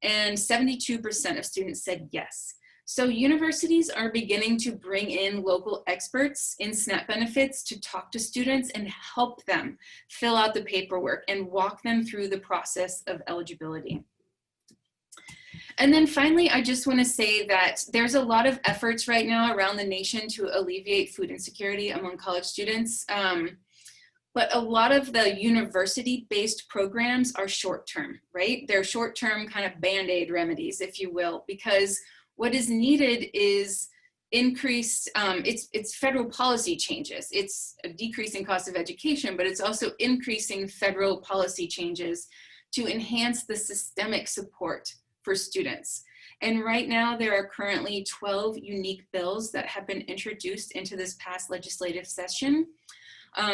And 72% of students said yes. So universities are beginning to bring in local experts in SNAP benefits to talk to students and help them fill out the paperwork and walk them through the process of eligibility. And then finally, I just want to say that there's a lot of efforts right now around the nation to alleviate food insecurity among college students. But a lot of the university-based programs are short-term, right? They're short-term kind of Band-Aid remedies, if you will, because what is needed is increased, it's federal policy changes. It's a decrease in cost of education, but it's also increasing federal policy changes to enhance the systemic support for students. And right now, there are currently 12 unique bills that have been introduced into this past legislative session.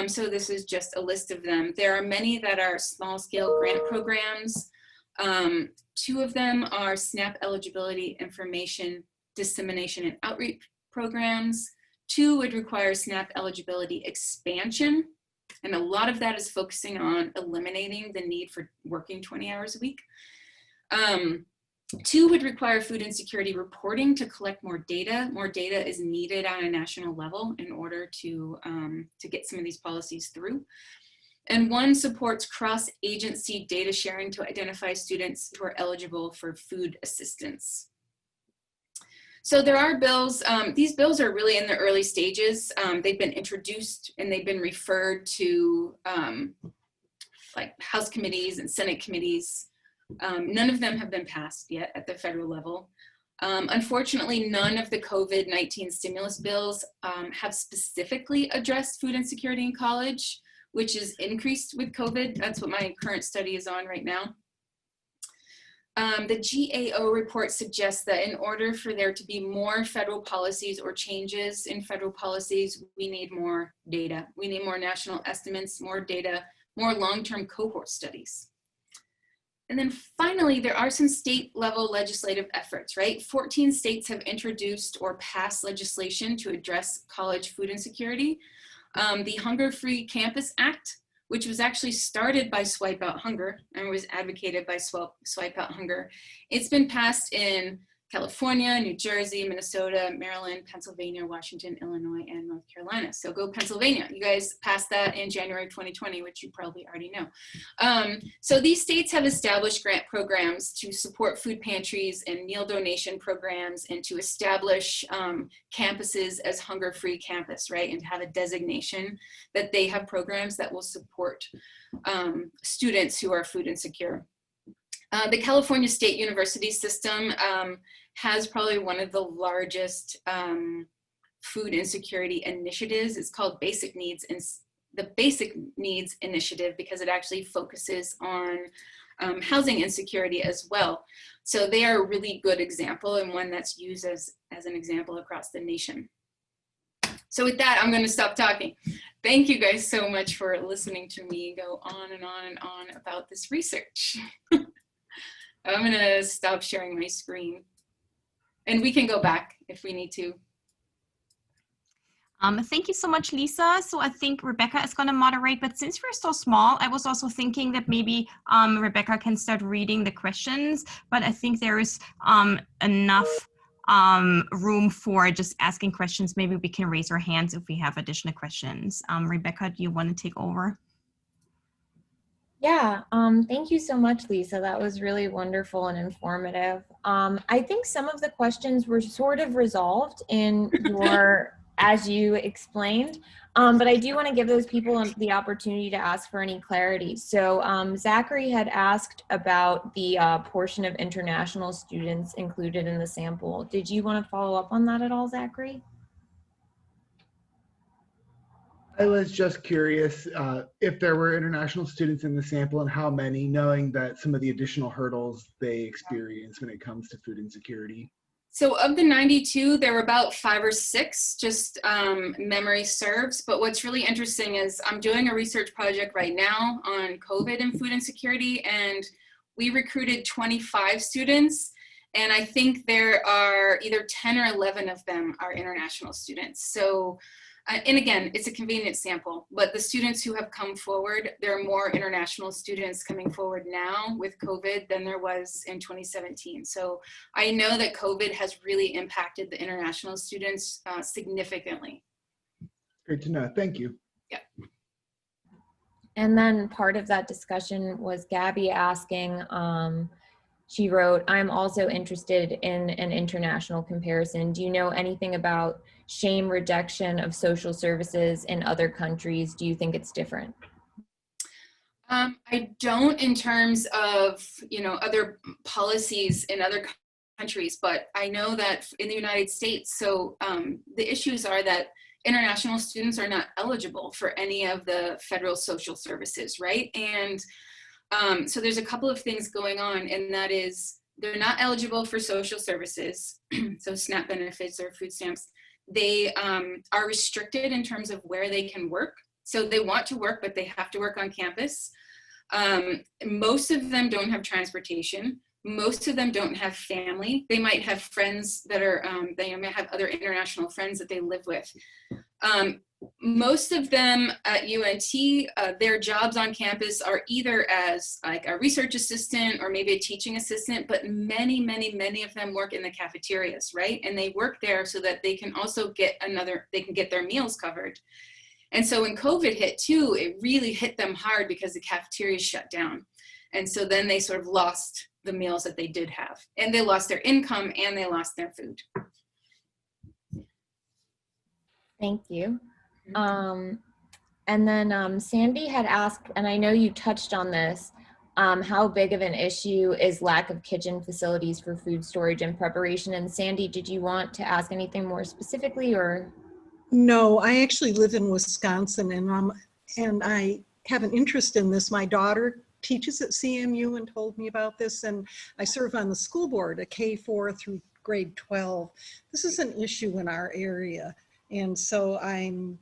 So this is just a list of them. There are many that are small-scale grant programs. 2 of them are SNAP eligibility information dissemination and outreach programs. 2 would require SNAP eligibility expansion. And a lot of that is focusing on eliminating the need for working 20 hours a week. 2 would require food insecurity reporting to collect more data. More data is needed on a national level in order to get some of these policies through. And 1 supports cross-agency data sharing to identify students who are eligible for food assistance. So there are bills, these bills are really in the early stages. They've been introduced and they've been referred to like House committees and Senate committees. None of them have been passed yet at the federal level. Unfortunately, none of the COVID-19 stimulus bills have specifically addressed food insecurity in college, which is increased with COVID. That's what my current study is on right now. The GAO report suggests that in order for there to be more federal policies or changes in federal policies, we need more data. We need more national estimates, more data, more long-term cohort studies. And then finally, there are some state level legislative efforts, right? 14 states have introduced or passed legislation to address college food insecurity. The Hunger-Free Campus Act, which was actually started by Swipe Out Hunger and was advocated by Swipe Out Hunger. It's been passed in California, New Jersey, Minnesota, Maryland, Pennsylvania, Washington, Illinois, and North Carolina. So go Pennsylvania. You guys passed that in January 2020, which you probably already know. So these states have established grant programs to support food pantries and meal donation programs and to establish campuses as hunger-free campus, right? And to have a designation that they have programs that will support students who are food insecure. The California State University system has probably one of the largest food insecurity initiatives. It's called Basic Needs, and the Basic Needs Initiative, because it actually focuses on housing insecurity as well. So they are a really good example and one that's used as an example across the nation. So with that, I'm going to stop talking. Thank you guys so much for listening to me go on and on and on about this research. I'm going to stop sharing my screen. And we can go back if we need to. Thank you so much, Lisa. So I think Rebecca is going to moderate, but since we're so small, I was also thinking that maybe Rebecca can start reading the questions, but I think there is enough room for just asking questions. Maybe we can raise our hands if we have additional questions. Rebecca, do you want to take over? Yeah, thank you so much, Lisa. That was really wonderful and informative. I think some of the questions were sort of resolved in your, as you explained, but I do want to give those people the opportunity to ask for any clarity. So Zachary had asked about the portion of international students included in the sample. Did you want to follow up on that at all, Zachary? I was just curious if there were international students in the sample and how many, knowing that some of the additional hurdles they experience when it comes to food insecurity. So of the 92, there were about 5 or 6, just memory serves. But what's really interesting is I'm doing a research project right now on COVID and food insecurity, and we recruited 25 students. And I think there are either 10 or 11 of them are international students. So and again, it's a convenient sample, but the students who have come forward, there are more international students coming forward now with COVID than there was in 2017. So I know that COVID has really impacted the international students significantly. Great to know. Thank you. Yeah. And then part of that discussion was Gabby asking, she wrote, I'm also interested in an international comparison. Do you know anything about shame rejection of social services in other countries? Do you think it's different? I don't in terms of, other policies in other countries, but I know that in the United States, so the issues are that international students are not eligible for any of the federal social services, right? And so there's a couple of things going on, and that is they're not eligible for social services, so SNAP benefits or food stamps. They are restricted in terms of where they can work. So they want to work, but they have to work on campus. Most of them don't have transportation. Most of them don't have family. They might have friends that are, they might have other international friends that they live with. Most of them at UNT, their jobs on campus are either as like a research assistant or maybe a teaching assistant, but many of them work in the cafeterias, right? And they work there so that they can also get they can get their meals covered. And so when COVID hit too, it really hit them hard because the cafeterias shut down. And so then they sort of lost the meals that they did have, and they lost their income and they lost their food. Thank you. And then Sandy had asked, and I know you touched on this, how big of an issue is lack of kitchen facilities for food storage and preparation? And Sandy, did you want to ask anything more specifically, or? No, I actually live in Wisconsin, and I have an interest in this. My daughter teaches at CMU and told me about this, and I serve on the school board, a K-4 through grade 12. This is an issue in our area, and so I'm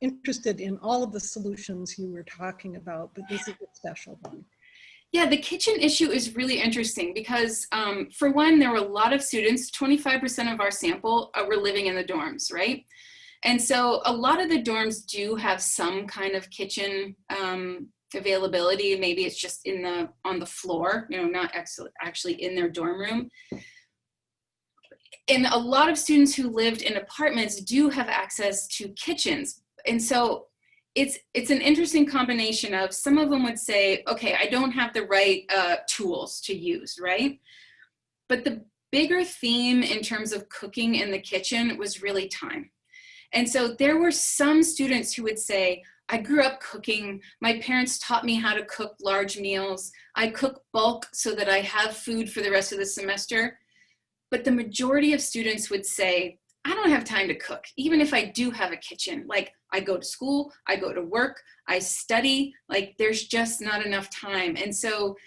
interested in all of the solutions you were talking about, but this is a special one. Yeah, the kitchen issue is really interesting because for one, there were a lot of students, 25% of our sample were living in the dorms, right? And so a lot of the dorms do have some kind of kitchen availability. Maybe it's just on the floor, you know, not actually in their dorm room. And a lot of students who lived in apartments do have access to kitchens. And so it's an interesting combination of, some of them would say, okay, I don't have the right tools to use, right? But the bigger theme in terms of cooking in the kitchen was really time. And so there were some students who would say, I grew up cooking. My parents taught me how to cook large meals. I cook bulk so that I have food for the rest of the semester. But the majority of students would say, I don't have time to cook, even if I do have a kitchen. Like, I go to school, I go to work, I study, like there's just not enough time. And so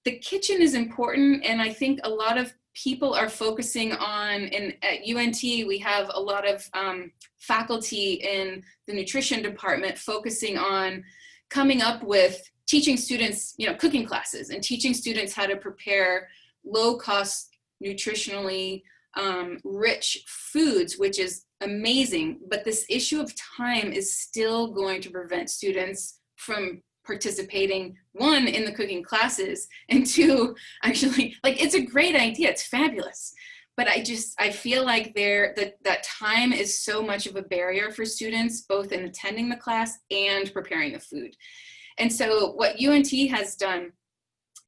the kitchen is important. And I think a lot of people are focusing on, and at UNT, we have a lot of faculty in the nutrition department focusing on coming up with teaching students, you know, cooking classes and teaching students how to prepare low cost, nutritionally rich foods, which is amazing. But this issue of time is still going to prevent students from participating, one, in the cooking classes, and two, actually, like, it's a great idea, it's fabulous. But I feel like that time is so much of a barrier for students, both in attending the class and preparing the food. And so what UNT has done,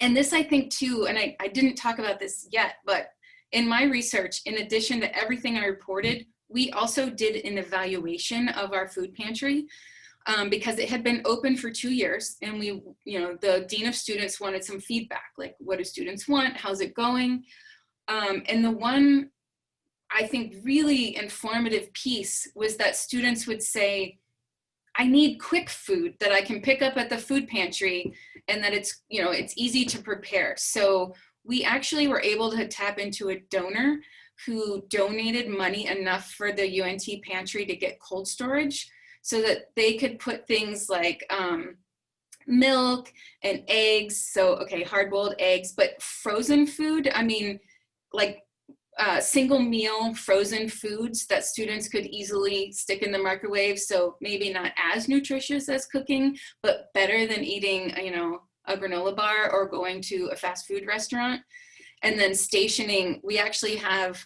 and this I think too, and I didn't talk about this yet, but in my research, in addition to everything I reported, we also did an evaluation of our food pantry because it had been open for 2 years, and we, you know, the Dean of Students wanted some feedback, like, what do students want? How's it going? And the one, I think, really informative piece was that students would say, I need quick food that I can pick up at the food pantry and that it's, you know, it's easy to prepare. So we actually were able to tap into a donor who donated money enough for the UNT pantry to get cold storage so that they could put things like milk and eggs. So, okay, hard-boiled eggs, but frozen food, I mean, like single meal frozen foods that students could easily stick in the microwave. So maybe not as nutritious as cooking, but better than eating, you know, a granola bar or going to a fast food restaurant. And then stationing, we actually have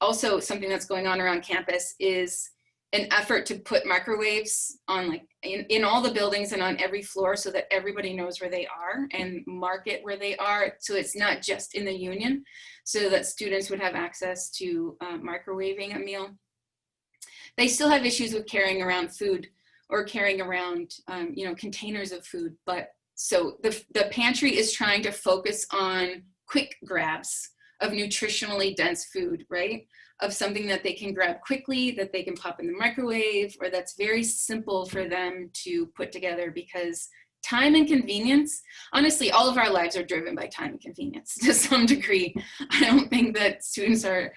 also something that's going on around campus is an effort to put microwaves on, like, in all the buildings and on every floor so that everybody knows where they are and market where they are. So it's not just in the union, so that students would have access to microwaving a meal. They still have issues with carrying around food or carrying around, you know, containers of food. But so the pantry is trying to focus on quick grabs of nutritionally dense food, right? Of something that they can grab quickly, that they can pop in the microwave, or that's very simple for them to put together, because time and convenience, honestly, all of our lives are driven by time and convenience to some degree. I don't think that students are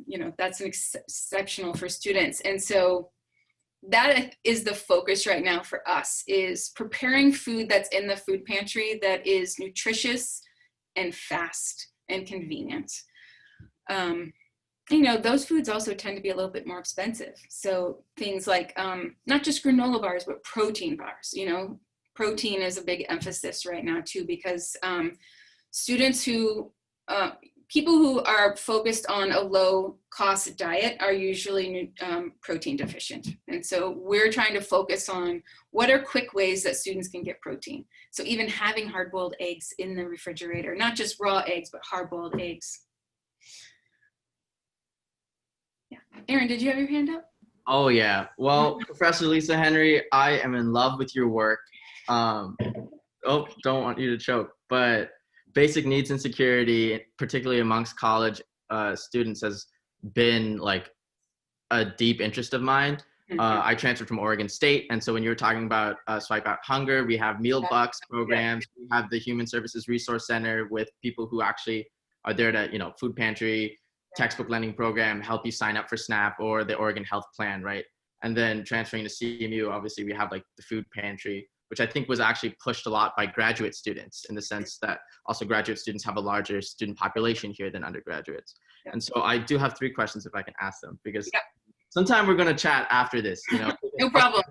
you know, that's exceptional for students. And so that is the focus right now for us, is preparing food that's in the food pantry that is nutritious and fast and convenient. you know, those foods also tend to be a little bit more expensive. So things like not just granola bars, but protein bars. You know, protein is a big emphasis right now too, because students who, people who are focused on a low cost diet are usually protein deficient. And so we're trying to focus on what are quick ways that students can get protein. So even having hard-boiled eggs in the refrigerator, not just raw eggs, but hard-boiled eggs. Yeah. Aaron, did you have your hand up? Oh yeah. Well, Professor LisHenry, I am in love with your work. Oh, don't want you to choke, but basic needs insecurity, particularly amongst college students, has been like a deep interest of mine. I transferred from Oregon State, and so when you were talking about Swipe Out Hunger, we have meal bucks programs. We have the Human Services Resource Center with people who actually are there to, you know, food pantry, textbook lending program, help you sign up for SNAP or the Oregon Health Plan, right? And then transferring to CMU, obviously we have like the food pantry, which I think was actually pushed a lot by graduate students, in the sense that also graduate students have a larger student population here than undergraduates. And so I do have 3 questions if I can ask them, because sometime we're going to chat after this, you know. No problem.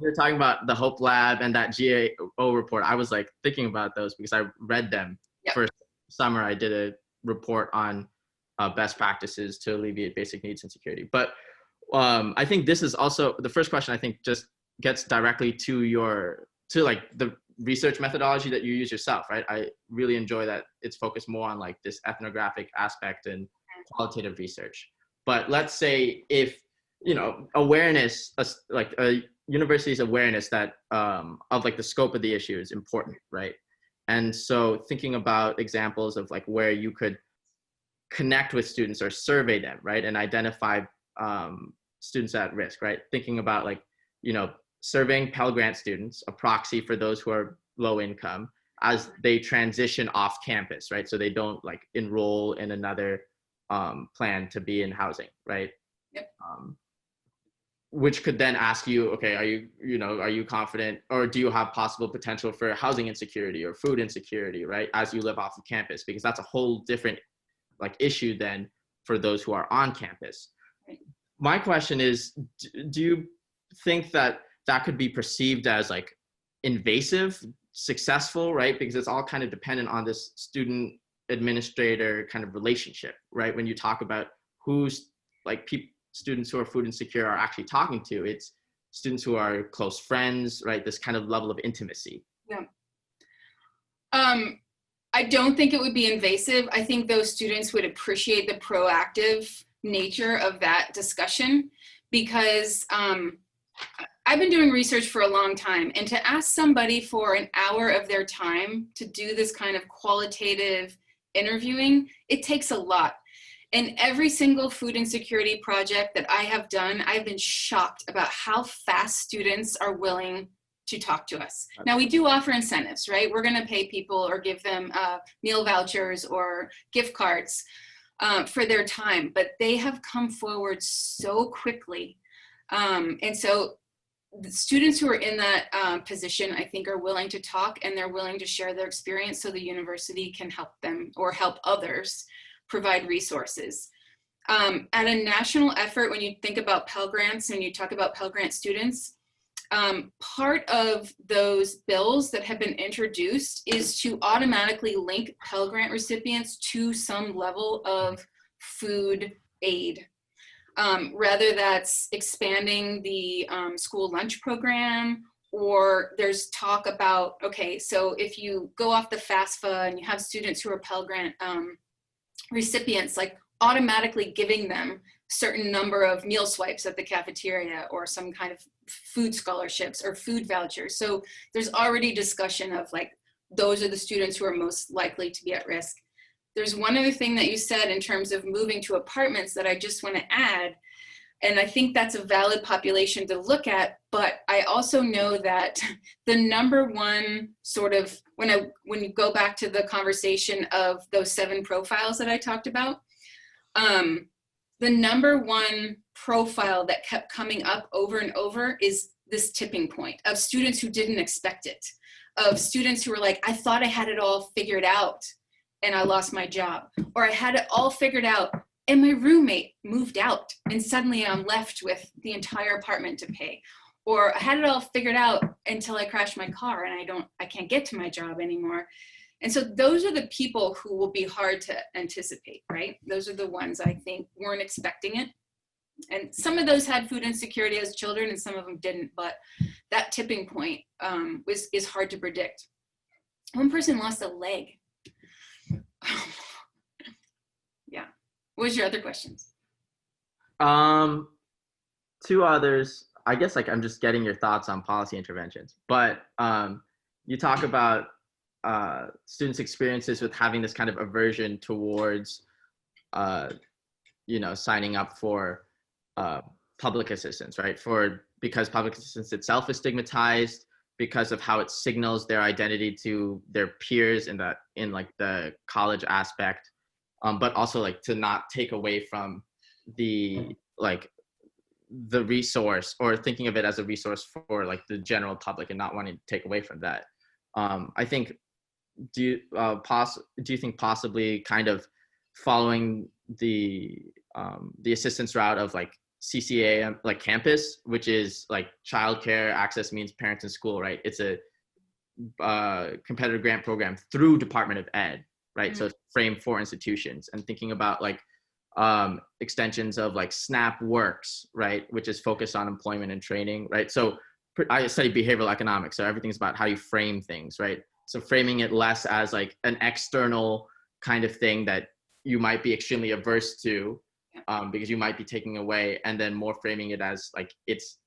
You're talking about the Hope Lab and that GAO report. I was like thinking about those because I read them. First summer, I did a report on best practices to alleviate basic needs insecurity. But I think this is also, the first question I think just gets directly to like the research methodology that you use yourself, right? I really enjoy that it's focused more on like this ethnographic aspect and qualitative research. But let's say if, you know, awareness, like a university's awareness that of like the scope of the issue is important, right? And so thinking about examples of like where you could connect with students or survey them, right? And identify students at risk, right? Thinking about like, you know, surveying Pell Grant students, a proxy for those who are low income, as they transition off campus, right? So they don't like enroll in another plan to be in housing, right? Yep. Which could then ask you, okay, are you confident, or do you have possible potential for housing insecurity or food insecurity, right? As you live off of campus, because that's a whole different like issue than for those who are on campus. Right. My question is, do you think that that could be perceived as like invasive, successful, right? Because it's all kind of dependent on this student administrator kind of relationship, right? When you talk about who's like students who are food insecure are actually talking to, it's students who are close friends, right? This kind of level of intimacy. Yeah. I don't think it would be invasive. I think those students would appreciate the proactive nature of that discussion, because I've been doing research for a long time, and to ask somebody for an hour of their time to do this kind of qualitative interviewing, it takes a lot. And every single food insecurity project that I have done, I've been shocked about how fast students are willing to talk to us. Now, we do offer incentives, right? We're going to pay people or give them meal vouchers or gift cards for their time, but they have come forward so quickly. And so the students who are in that position, I think, are willing to talk, and they're willing to share their experience so the university can help them or help others provide resources. At a national effort, when you think about Pell Grants and you talk about Pell Grant students, part of those bills that have been introduced is to automatically link Pell Grant recipients to some level of food aid. Rather that's expanding the school lunch program, or there's talk about, okay, so if you go off the FAFSA and you have students who are Pell Grant recipients, like automatically giving them certain number of meal swipes at the cafeteria or some kind of food scholarships or food vouchers. So there's already discussion of like, those are the students who are most likely to be at risk. There's one other thing that you said in terms of moving to apartments that I just want to add. And I think that's a valid population to look at, but I also know that the number one sort of, when you go back to the conversation of those 7 profiles that I talked about, the number one profile that kept coming up over and over is this tipping point of students who didn't expect it, of students who were like, I thought I had it all figured out and I lost my job, or I had it all figured out and my roommate moved out, and suddenly I'm left with the entire apartment to pay. Or I had it all figured out until I crashed my car and I can't get to my job anymore. And so those are the people who will be hard to anticipate, right? Those are the ones I think weren't expecting it. And some of those had food insecurity as children and some of them didn't, but that tipping point is hard to predict. One person lost a leg. Yeah. What was your other questions? Two others. I guess like I'm just getting your thoughts on policy interventions, but you talk about students' experiences with having this kind of aversion towards, signing up for public assistance, right? Because public assistance itself is stigmatized because of how it signals their identity to their peers in the college aspect, but also like to not take away from the resource, or thinking of it as a resource for like the general public and not wanting to take away from that. I think, do you think possibly kind of following the assistance route of like CCA, like campus, which is like childcare access means parents in school, right? It's a competitive grant program through Department of Ed, right? Mm-hmm. So it's framed for institutions, and thinking about like extensions of like SNAP Works, right, which is focused on employment and training, right? So I study behavioral economics, so everything's about how you frame things, right? So framing it less as like an external kind of thing that you might be extremely averse to, because you might be taking away, and then more framing it as like it's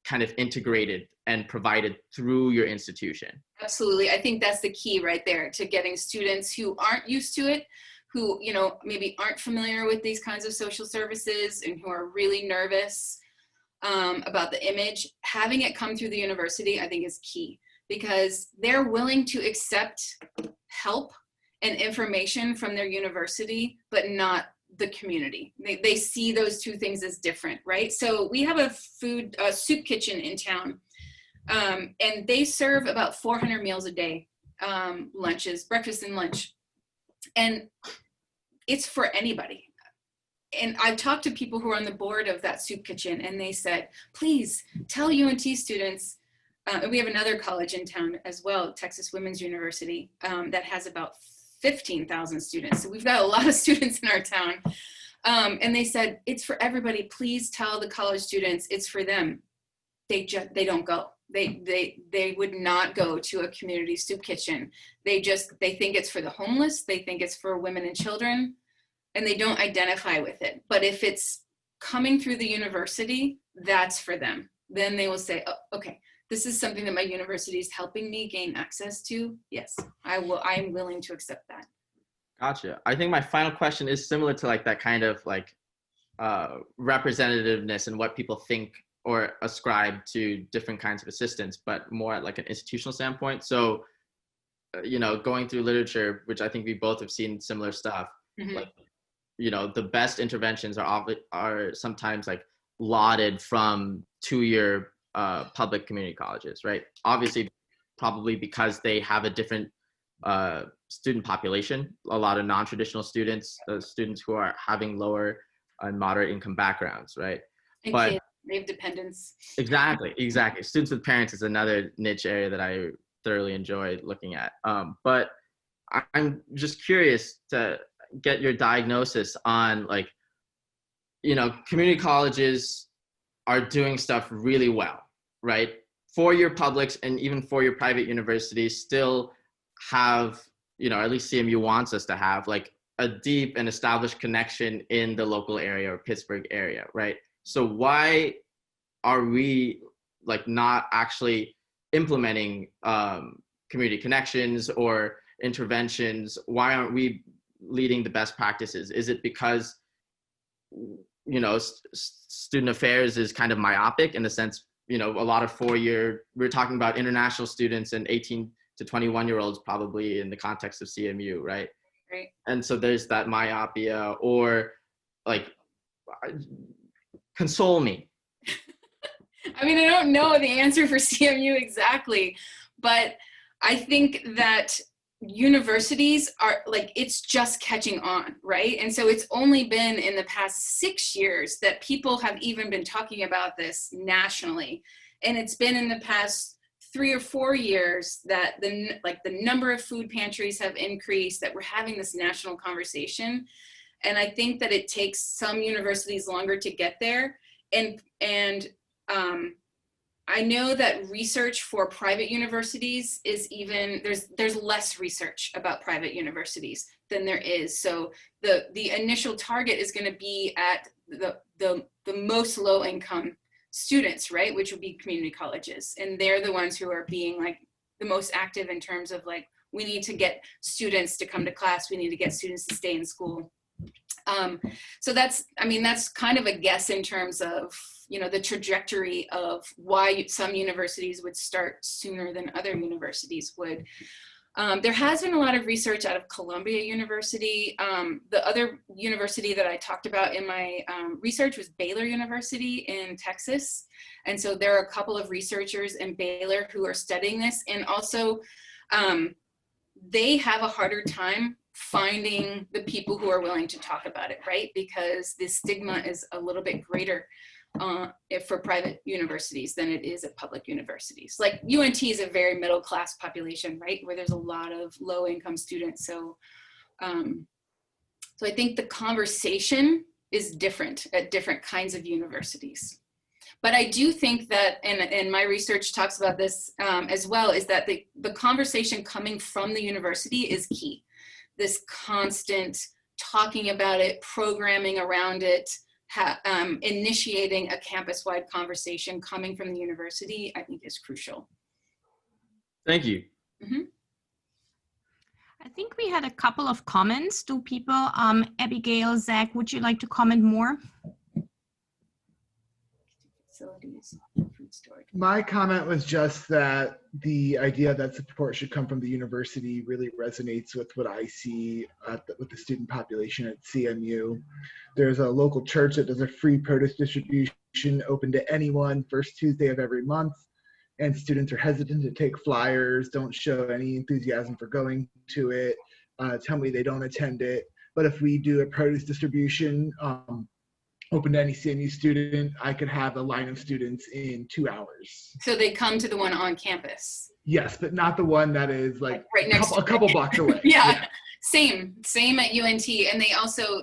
kind of integrated and provided through your institution. Absolutely. I think that's the key right there to getting students who aren't used to it, who, maybe aren't familiar with these kinds of social services and who are really nervous about the image. Having it come through the university, I think, is key, because they're willing to accept help and information from their university, but not the community. They see those two things as different, right? So we have a soup kitchen in town, and they serve about 400 meals a day, lunches, breakfast and lunch. And it's for anybody. And I've talked to people who are on the board of that soup kitchen, and they said, please tell UNT students, and we have another college in town as well, Texas Women's University, that has about 15,000 students. So we've got a lot of students in our town. And they said, it's for everybody. Please tell the college students it's for them. They don't go. They would not go to a community soup kitchen. They think it's for the homeless. They think it's for women and children, and they don't identify with it. But if it's coming through the university, that's for them. Then they will say, oh, okay, this is something that my university is helping me gain access to. Yes, I'm willing to accept that. Gotcha. I think my final question is similar to like that kind of like representativeness and what people think or ascribe to different kinds of assistance, but more at like an institutional standpoint. So, going through literature, which I think we both have seen similar stuff, mm-hmm. like, the best interventions are sometimes like lauded from two-year public community colleges, right? Obviously, probably because they have a different student population, a lot of non-traditional students, students who are having lower and moderate income backgrounds, right? And but kids, they have dependents. Exactly. Students with parents is another niche area that I thoroughly enjoy looking at. But I'm just curious to get your diagnosis on like, community colleges are doing stuff really well, right? Four-year publics and even four-year private universities still have, at least CMU wants us to have like a deep and established connection in the local area or Pittsburgh area, right? So why are we like not actually implementing community connections or interventions? Why aren't we leading the best practices? Is it because, student affairs is kind of myopic in the sense, a lot of four-year, we're talking about international students and 18 to 21-year-olds probably in the context of CMU, right? Right. And so there's that myopia, or like, console me. I mean, I don't know the answer for CMU exactly, but I think that universities are like, it's just catching on, right? And so it's only been in the past 6 years that people have even been talking about this nationally. And it's been in the past 3 or 4 years that the number of food pantries have increased, that we're having this national conversation. And I think that it takes some universities longer to get there. And I know that research for private universities is even, there's less research about private universities than there is. So the initial target is going to be at the most low income students, right? Which would be community colleges. And they're the ones who are being like the most active in terms of like, we need to get students to come to class. We need to get students to stay in school. So that's, I mean, that's kind of a guess in terms of, you know, the trajectory of why some universities would start sooner than other universities would. There has been a lot of research out of Columbia University. The other university that I talked about in my research was Baylor University in Texas. And so there are a couple of researchers in Baylor who are studying this. And also they have a harder time finding the people who are willing to talk about it, right? Because the stigma is a little bit greater for private universities than it is at public universities. Like UNT is a very middle class population, right? Where there's a lot of low income students. So, so I think the conversation is different at different kinds of universities. But I do think that, and my research talks about this as well, is that the conversation coming from the university is key. This constant talking about it, programming around it, initiating a campus-wide conversation coming from the university, I think is crucial. Thank you. Mm-hmm. I think we had a couple of comments. Do people, Abigail, Zach, would you like to comment more? Facilities, food storage. My comment was just that the idea that support should come from the university really resonates with what I see with the student population at CMU. There's a local church that does a free produce distribution open to anyone first Tuesday of every month, and students are hesitant to take flyers, don't show any enthusiasm for going to it, tell me they don't attend it. But if we do a produce distribution open to any CMU student, I could have a line of students in 2 hours. So they come to the one on campus? Yes, but not the one that is like right next a couple blocks away. Yeah. Same at UNT. And they also,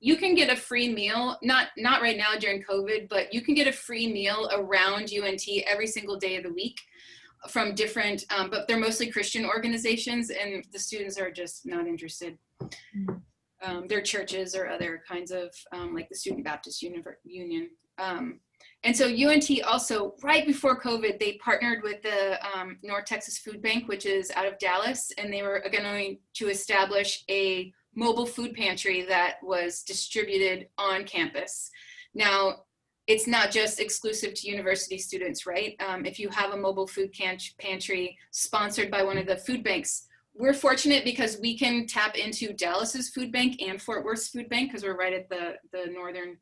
you can get a free meal, not right now during COVID, but you can get a free meal around UNT every single day of the week from different, but they're mostly Christian organizations, and the students are just not interested. Their churches or other kinds of, like the Student Baptist Union. And so UNT also, right before COVID, they partnered with the North Texas Food Bank, which is out of Dallas, and they were going to establish a mobile food pantry that was distributed on campus. Now, it's not just exclusive to university students, right? If you have a mobile food pantry sponsored by one of the food banks, we're fortunate because we can tap into Dallas's food bank and Fort Worth's food bank because we're right at the northern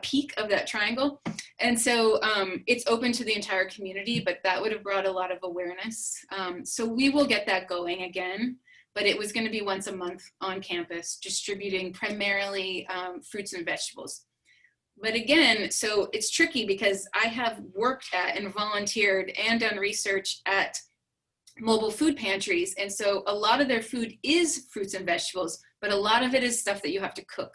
peak of that triangle. And so it's open to the entire community, but that would have brought a lot of awareness. So we will get that going again, but it was going to be once a month on campus, distributing primarily fruits and vegetables. But again, so it's tricky because I have worked at and volunteered and done research at mobile food pantries. And so a lot of their food is fruits and vegetables, but a lot of it is stuff that you have to cook.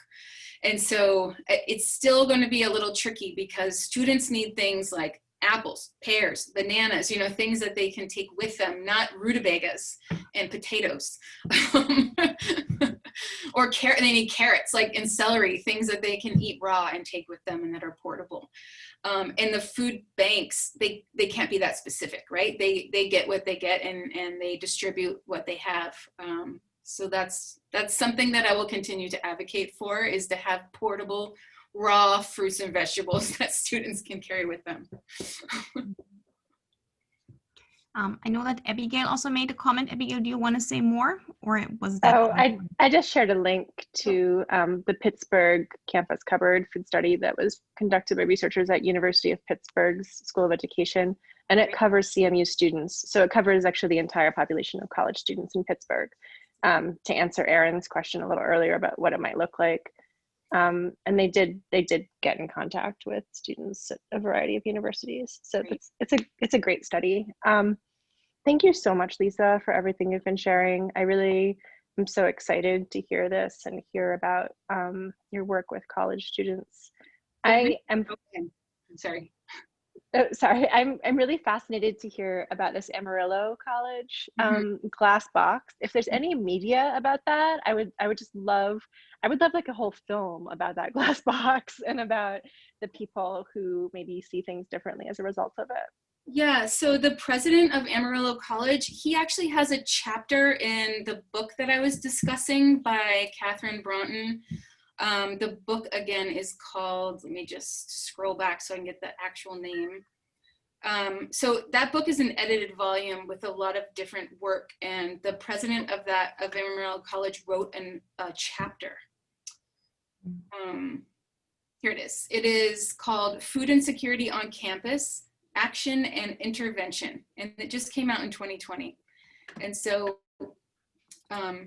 And so it's still going to be a little tricky because students need things like apples, pears, bananas, you know, things that they can take with them, not rutabagas and potatoes. Or they need carrots, like, and celery, things that they can eat raw and take with them and that are portable. And the food banks, they can't be that specific, right? They get what they get and they distribute what they have. So that's something that I will continue to advocate for, is to have portable, raw fruits and vegetables that students can carry with them. I know that Abigail also made a comment. Abigail, do you want to say more, or was that? Oh, I just shared a link to the Pittsburgh campus cupboard food study that was conducted by researchers at University of Pittsburgh's School of Education. and it covers CMU students. So it covers actually the entire population of college students in Pittsburgh. To answer Erin's question a little earlier about what it might look like. And they did get in contact with students at a variety of universities. So it's a great study. Thank you so much, Lisa, for everything you've been sharing. I really am so excited to hear this and hear about your work with college students. I am sorry. Oh, sorry, I'm really fascinated to hear about this Amarillo College glass box. If there's any media about that, I would love like a whole film about that glass box and about the people who maybe see things differently as a result of it. Yeah, so the president of Amarillo College, he actually has a chapter in the book that I was discussing by Catherine Broughton. The book again is called, let me just scroll back so I can get the actual name. So that book is an edited volume with a lot of different work, and the president of Amarillo College wrote a chapter. Here it is. It is called Food Insecurity on Campus, Action and Intervention, and it just came out in 2020. And so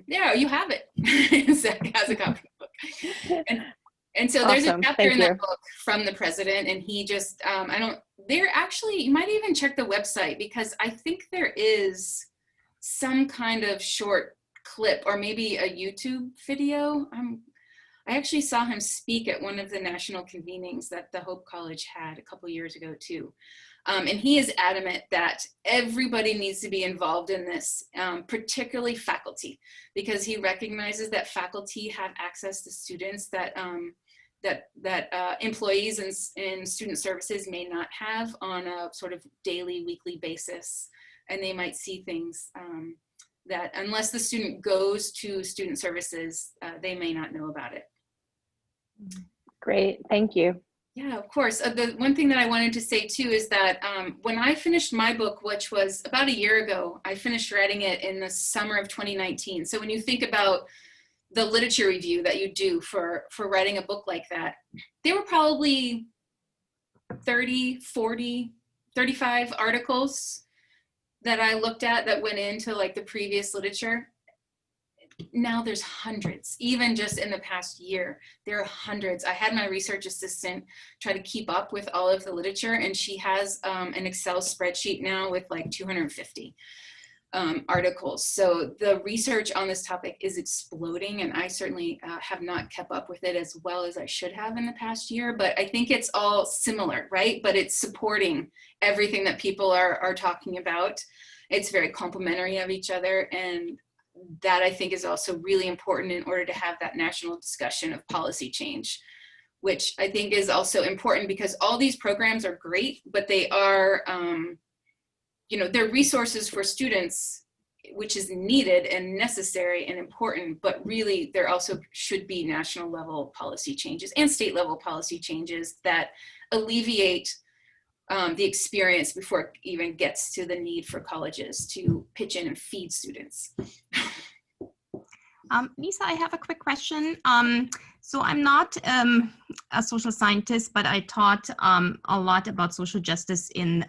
yeah, you have it. Zach has a copy of the book. And so there's a chapter in that book from the president, and he just, you might even check the website, because I think there is some kind of short clip or maybe a YouTube video. I actually saw him speak at one of the national convenings that the Hope College had a couple years ago too. And he is adamant that everybody needs to be involved in this, particularly faculty, because he recognizes that faculty have access to students that employees in student services may not have on a sort of daily, weekly basis. And they might see things that unless the student goes to student services, they may not know about it. Great, thank you. Yeah, of course. The one thing that I wanted to say too is that when I finished my book, which was about a year ago, I finished writing it in the summer of 2019. So when you think about the literature review that you do for writing a book like that, there were probably 30, 40, 35 articles that I looked at that went into like the previous literature. Now there's hundreds, even just in the past year, there are hundreds. I had my research assistant try to keep up with all of the literature, and she has an Excel spreadsheet now with like 250 articles. So the research on this topic is exploding, and I certainly have not kept up with it as well as I should have in the past year, but I think it's all similar, right? But it's supporting everything that people are talking about. It's very complementary of each other, and that I think is also really important in order to have that national discussion of policy change, which I think is also important because all these programs are great, but they are, they're resources for students, which is needed and necessary and important, but really there also should be national level policy changes and state level policy changes that alleviate the experience before it even gets to the need for colleges to pitch in and feed students. Lisa, I have a quick question. So I'm not a social scientist, but I taught a lot about social justice in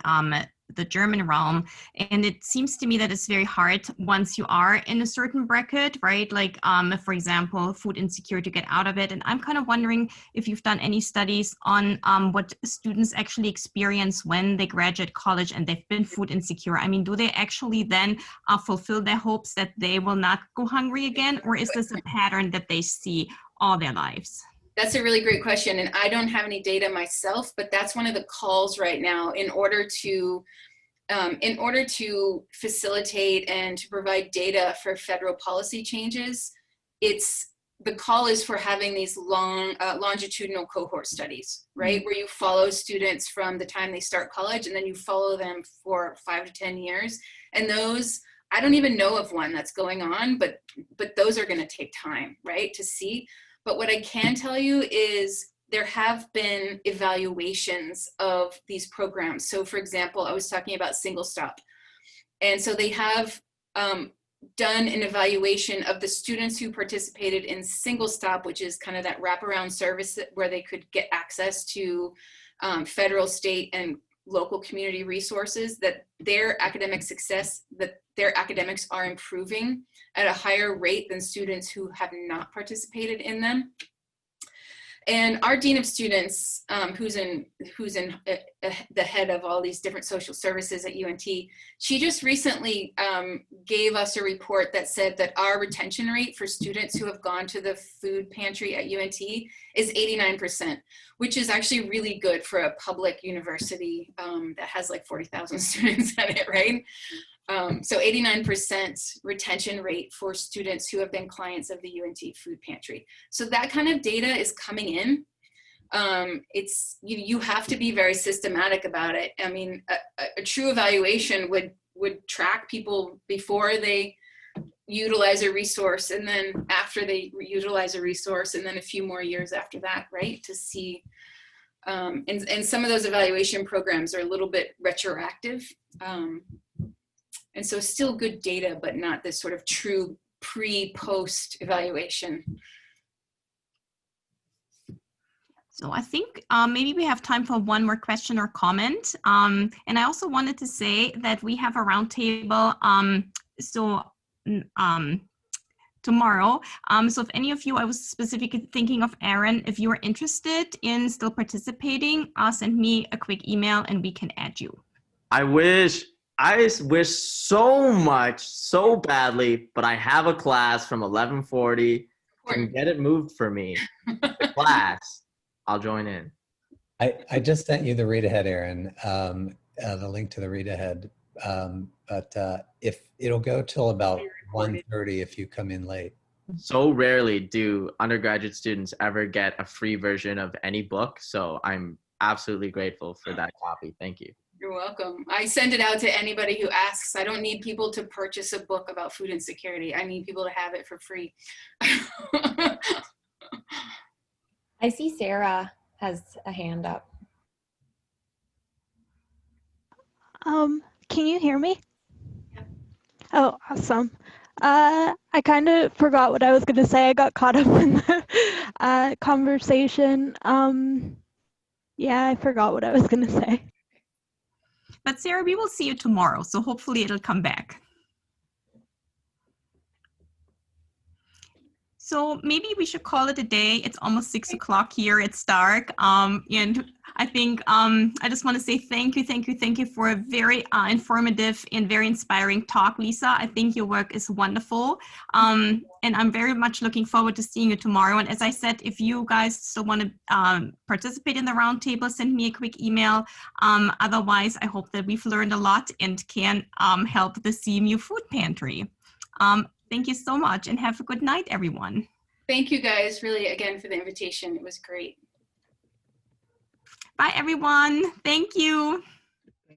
the German realm. And it seems to me that it's very hard once you are in a certain bracket, right? Like, for example, food insecure, to get out of it. And I'm kind of wondering if you've done any studies on what students actually experience when they graduate college and they've been food insecure. I mean, do they actually then fulfill their hopes that they will not go hungry again? Or is this a pattern that they see all their lives? That's a really great question. And I don't have any data myself, but that's one of the calls right now in order to facilitate and to provide data for federal policy changes. The call is for having these longitudinal cohort studies, right? Where you follow students from the time they start college and then you follow them for 5 to 10 years. And those, I don't even know of one that's going on, but those are gonna take time, right, to see. But what I can tell you is there have been evaluations of these programs. So for example, I was talking about Single Stop. And so they have done an evaluation of the students who participated in Single Stop, which is kind of that wraparound service where they could get access to federal, state, and local community resources, that their academic success, that their academics are improving at a higher rate than students who have not participated in them. And our Dean of Students, who's in the head of all these different social services at UNT, she just recently gave us a report that said that our retention rate for students who have gone to the food pantry at UNT is 89%, which is actually really good for a public university that has like 40,000 students at it, right? So 89% retention rate for students who have been clients of the UNT food pantry. So that kind of data is coming in. It's, you have to be very systematic about it. I mean, a true evaluation would track people before they utilize a resource, and then after they utilize a resource, and then a few more years after that, right? To see, and some of those evaluation programs are a little bit retroactive. And so still good data, but not this sort of true pre-post evaluation. So I think maybe we have time for one more question or comment. And I also wanted to say that we have a roundtable tomorrow. So if any of you, I was specifically thinking of Aaron, if you are interested in still participating, send me a quick email and we can add you. I wish so much, so badly, but I have a class from 11:40. Can get it moved for me. The class, I'll join in. I just sent you the read ahead, Aaron, the link to the read ahead. But if it'll go till about 1:30 if you come in late. So rarely do undergraduate students ever get a free version of any book. So I'm absolutely grateful for that copy. Thank you. You're welcome. I send it out to anybody who asks. I don't need people to purchase a book about food insecurity. I need people to have it for free. I see Sarah has a hand up. Can you hear me? Oh, awesome. I kind of forgot what I was going to say. I got caught up in the conversation. Yeah, I forgot what I was going to say. But Sarah, we will see you tomorrow, so hopefully it'll come back. So maybe we should call it a day. It's almost 6 o'clock here. It's dark. And I think I just want to say thank you for a very informative and very inspiring talk, Lisa. I think your work is wonderful. And I'm very much looking forward to seeing you tomorrow. And as I said, if you guys still want to participate in the roundtable, send me a quick email. Otherwise, I hope that we've learned a lot and can help the CMU food pantry. Thank you so much and have a good night, everyone. Thank you guys, really, again, for the invitation. It was great. Bye, everyone. Thank you.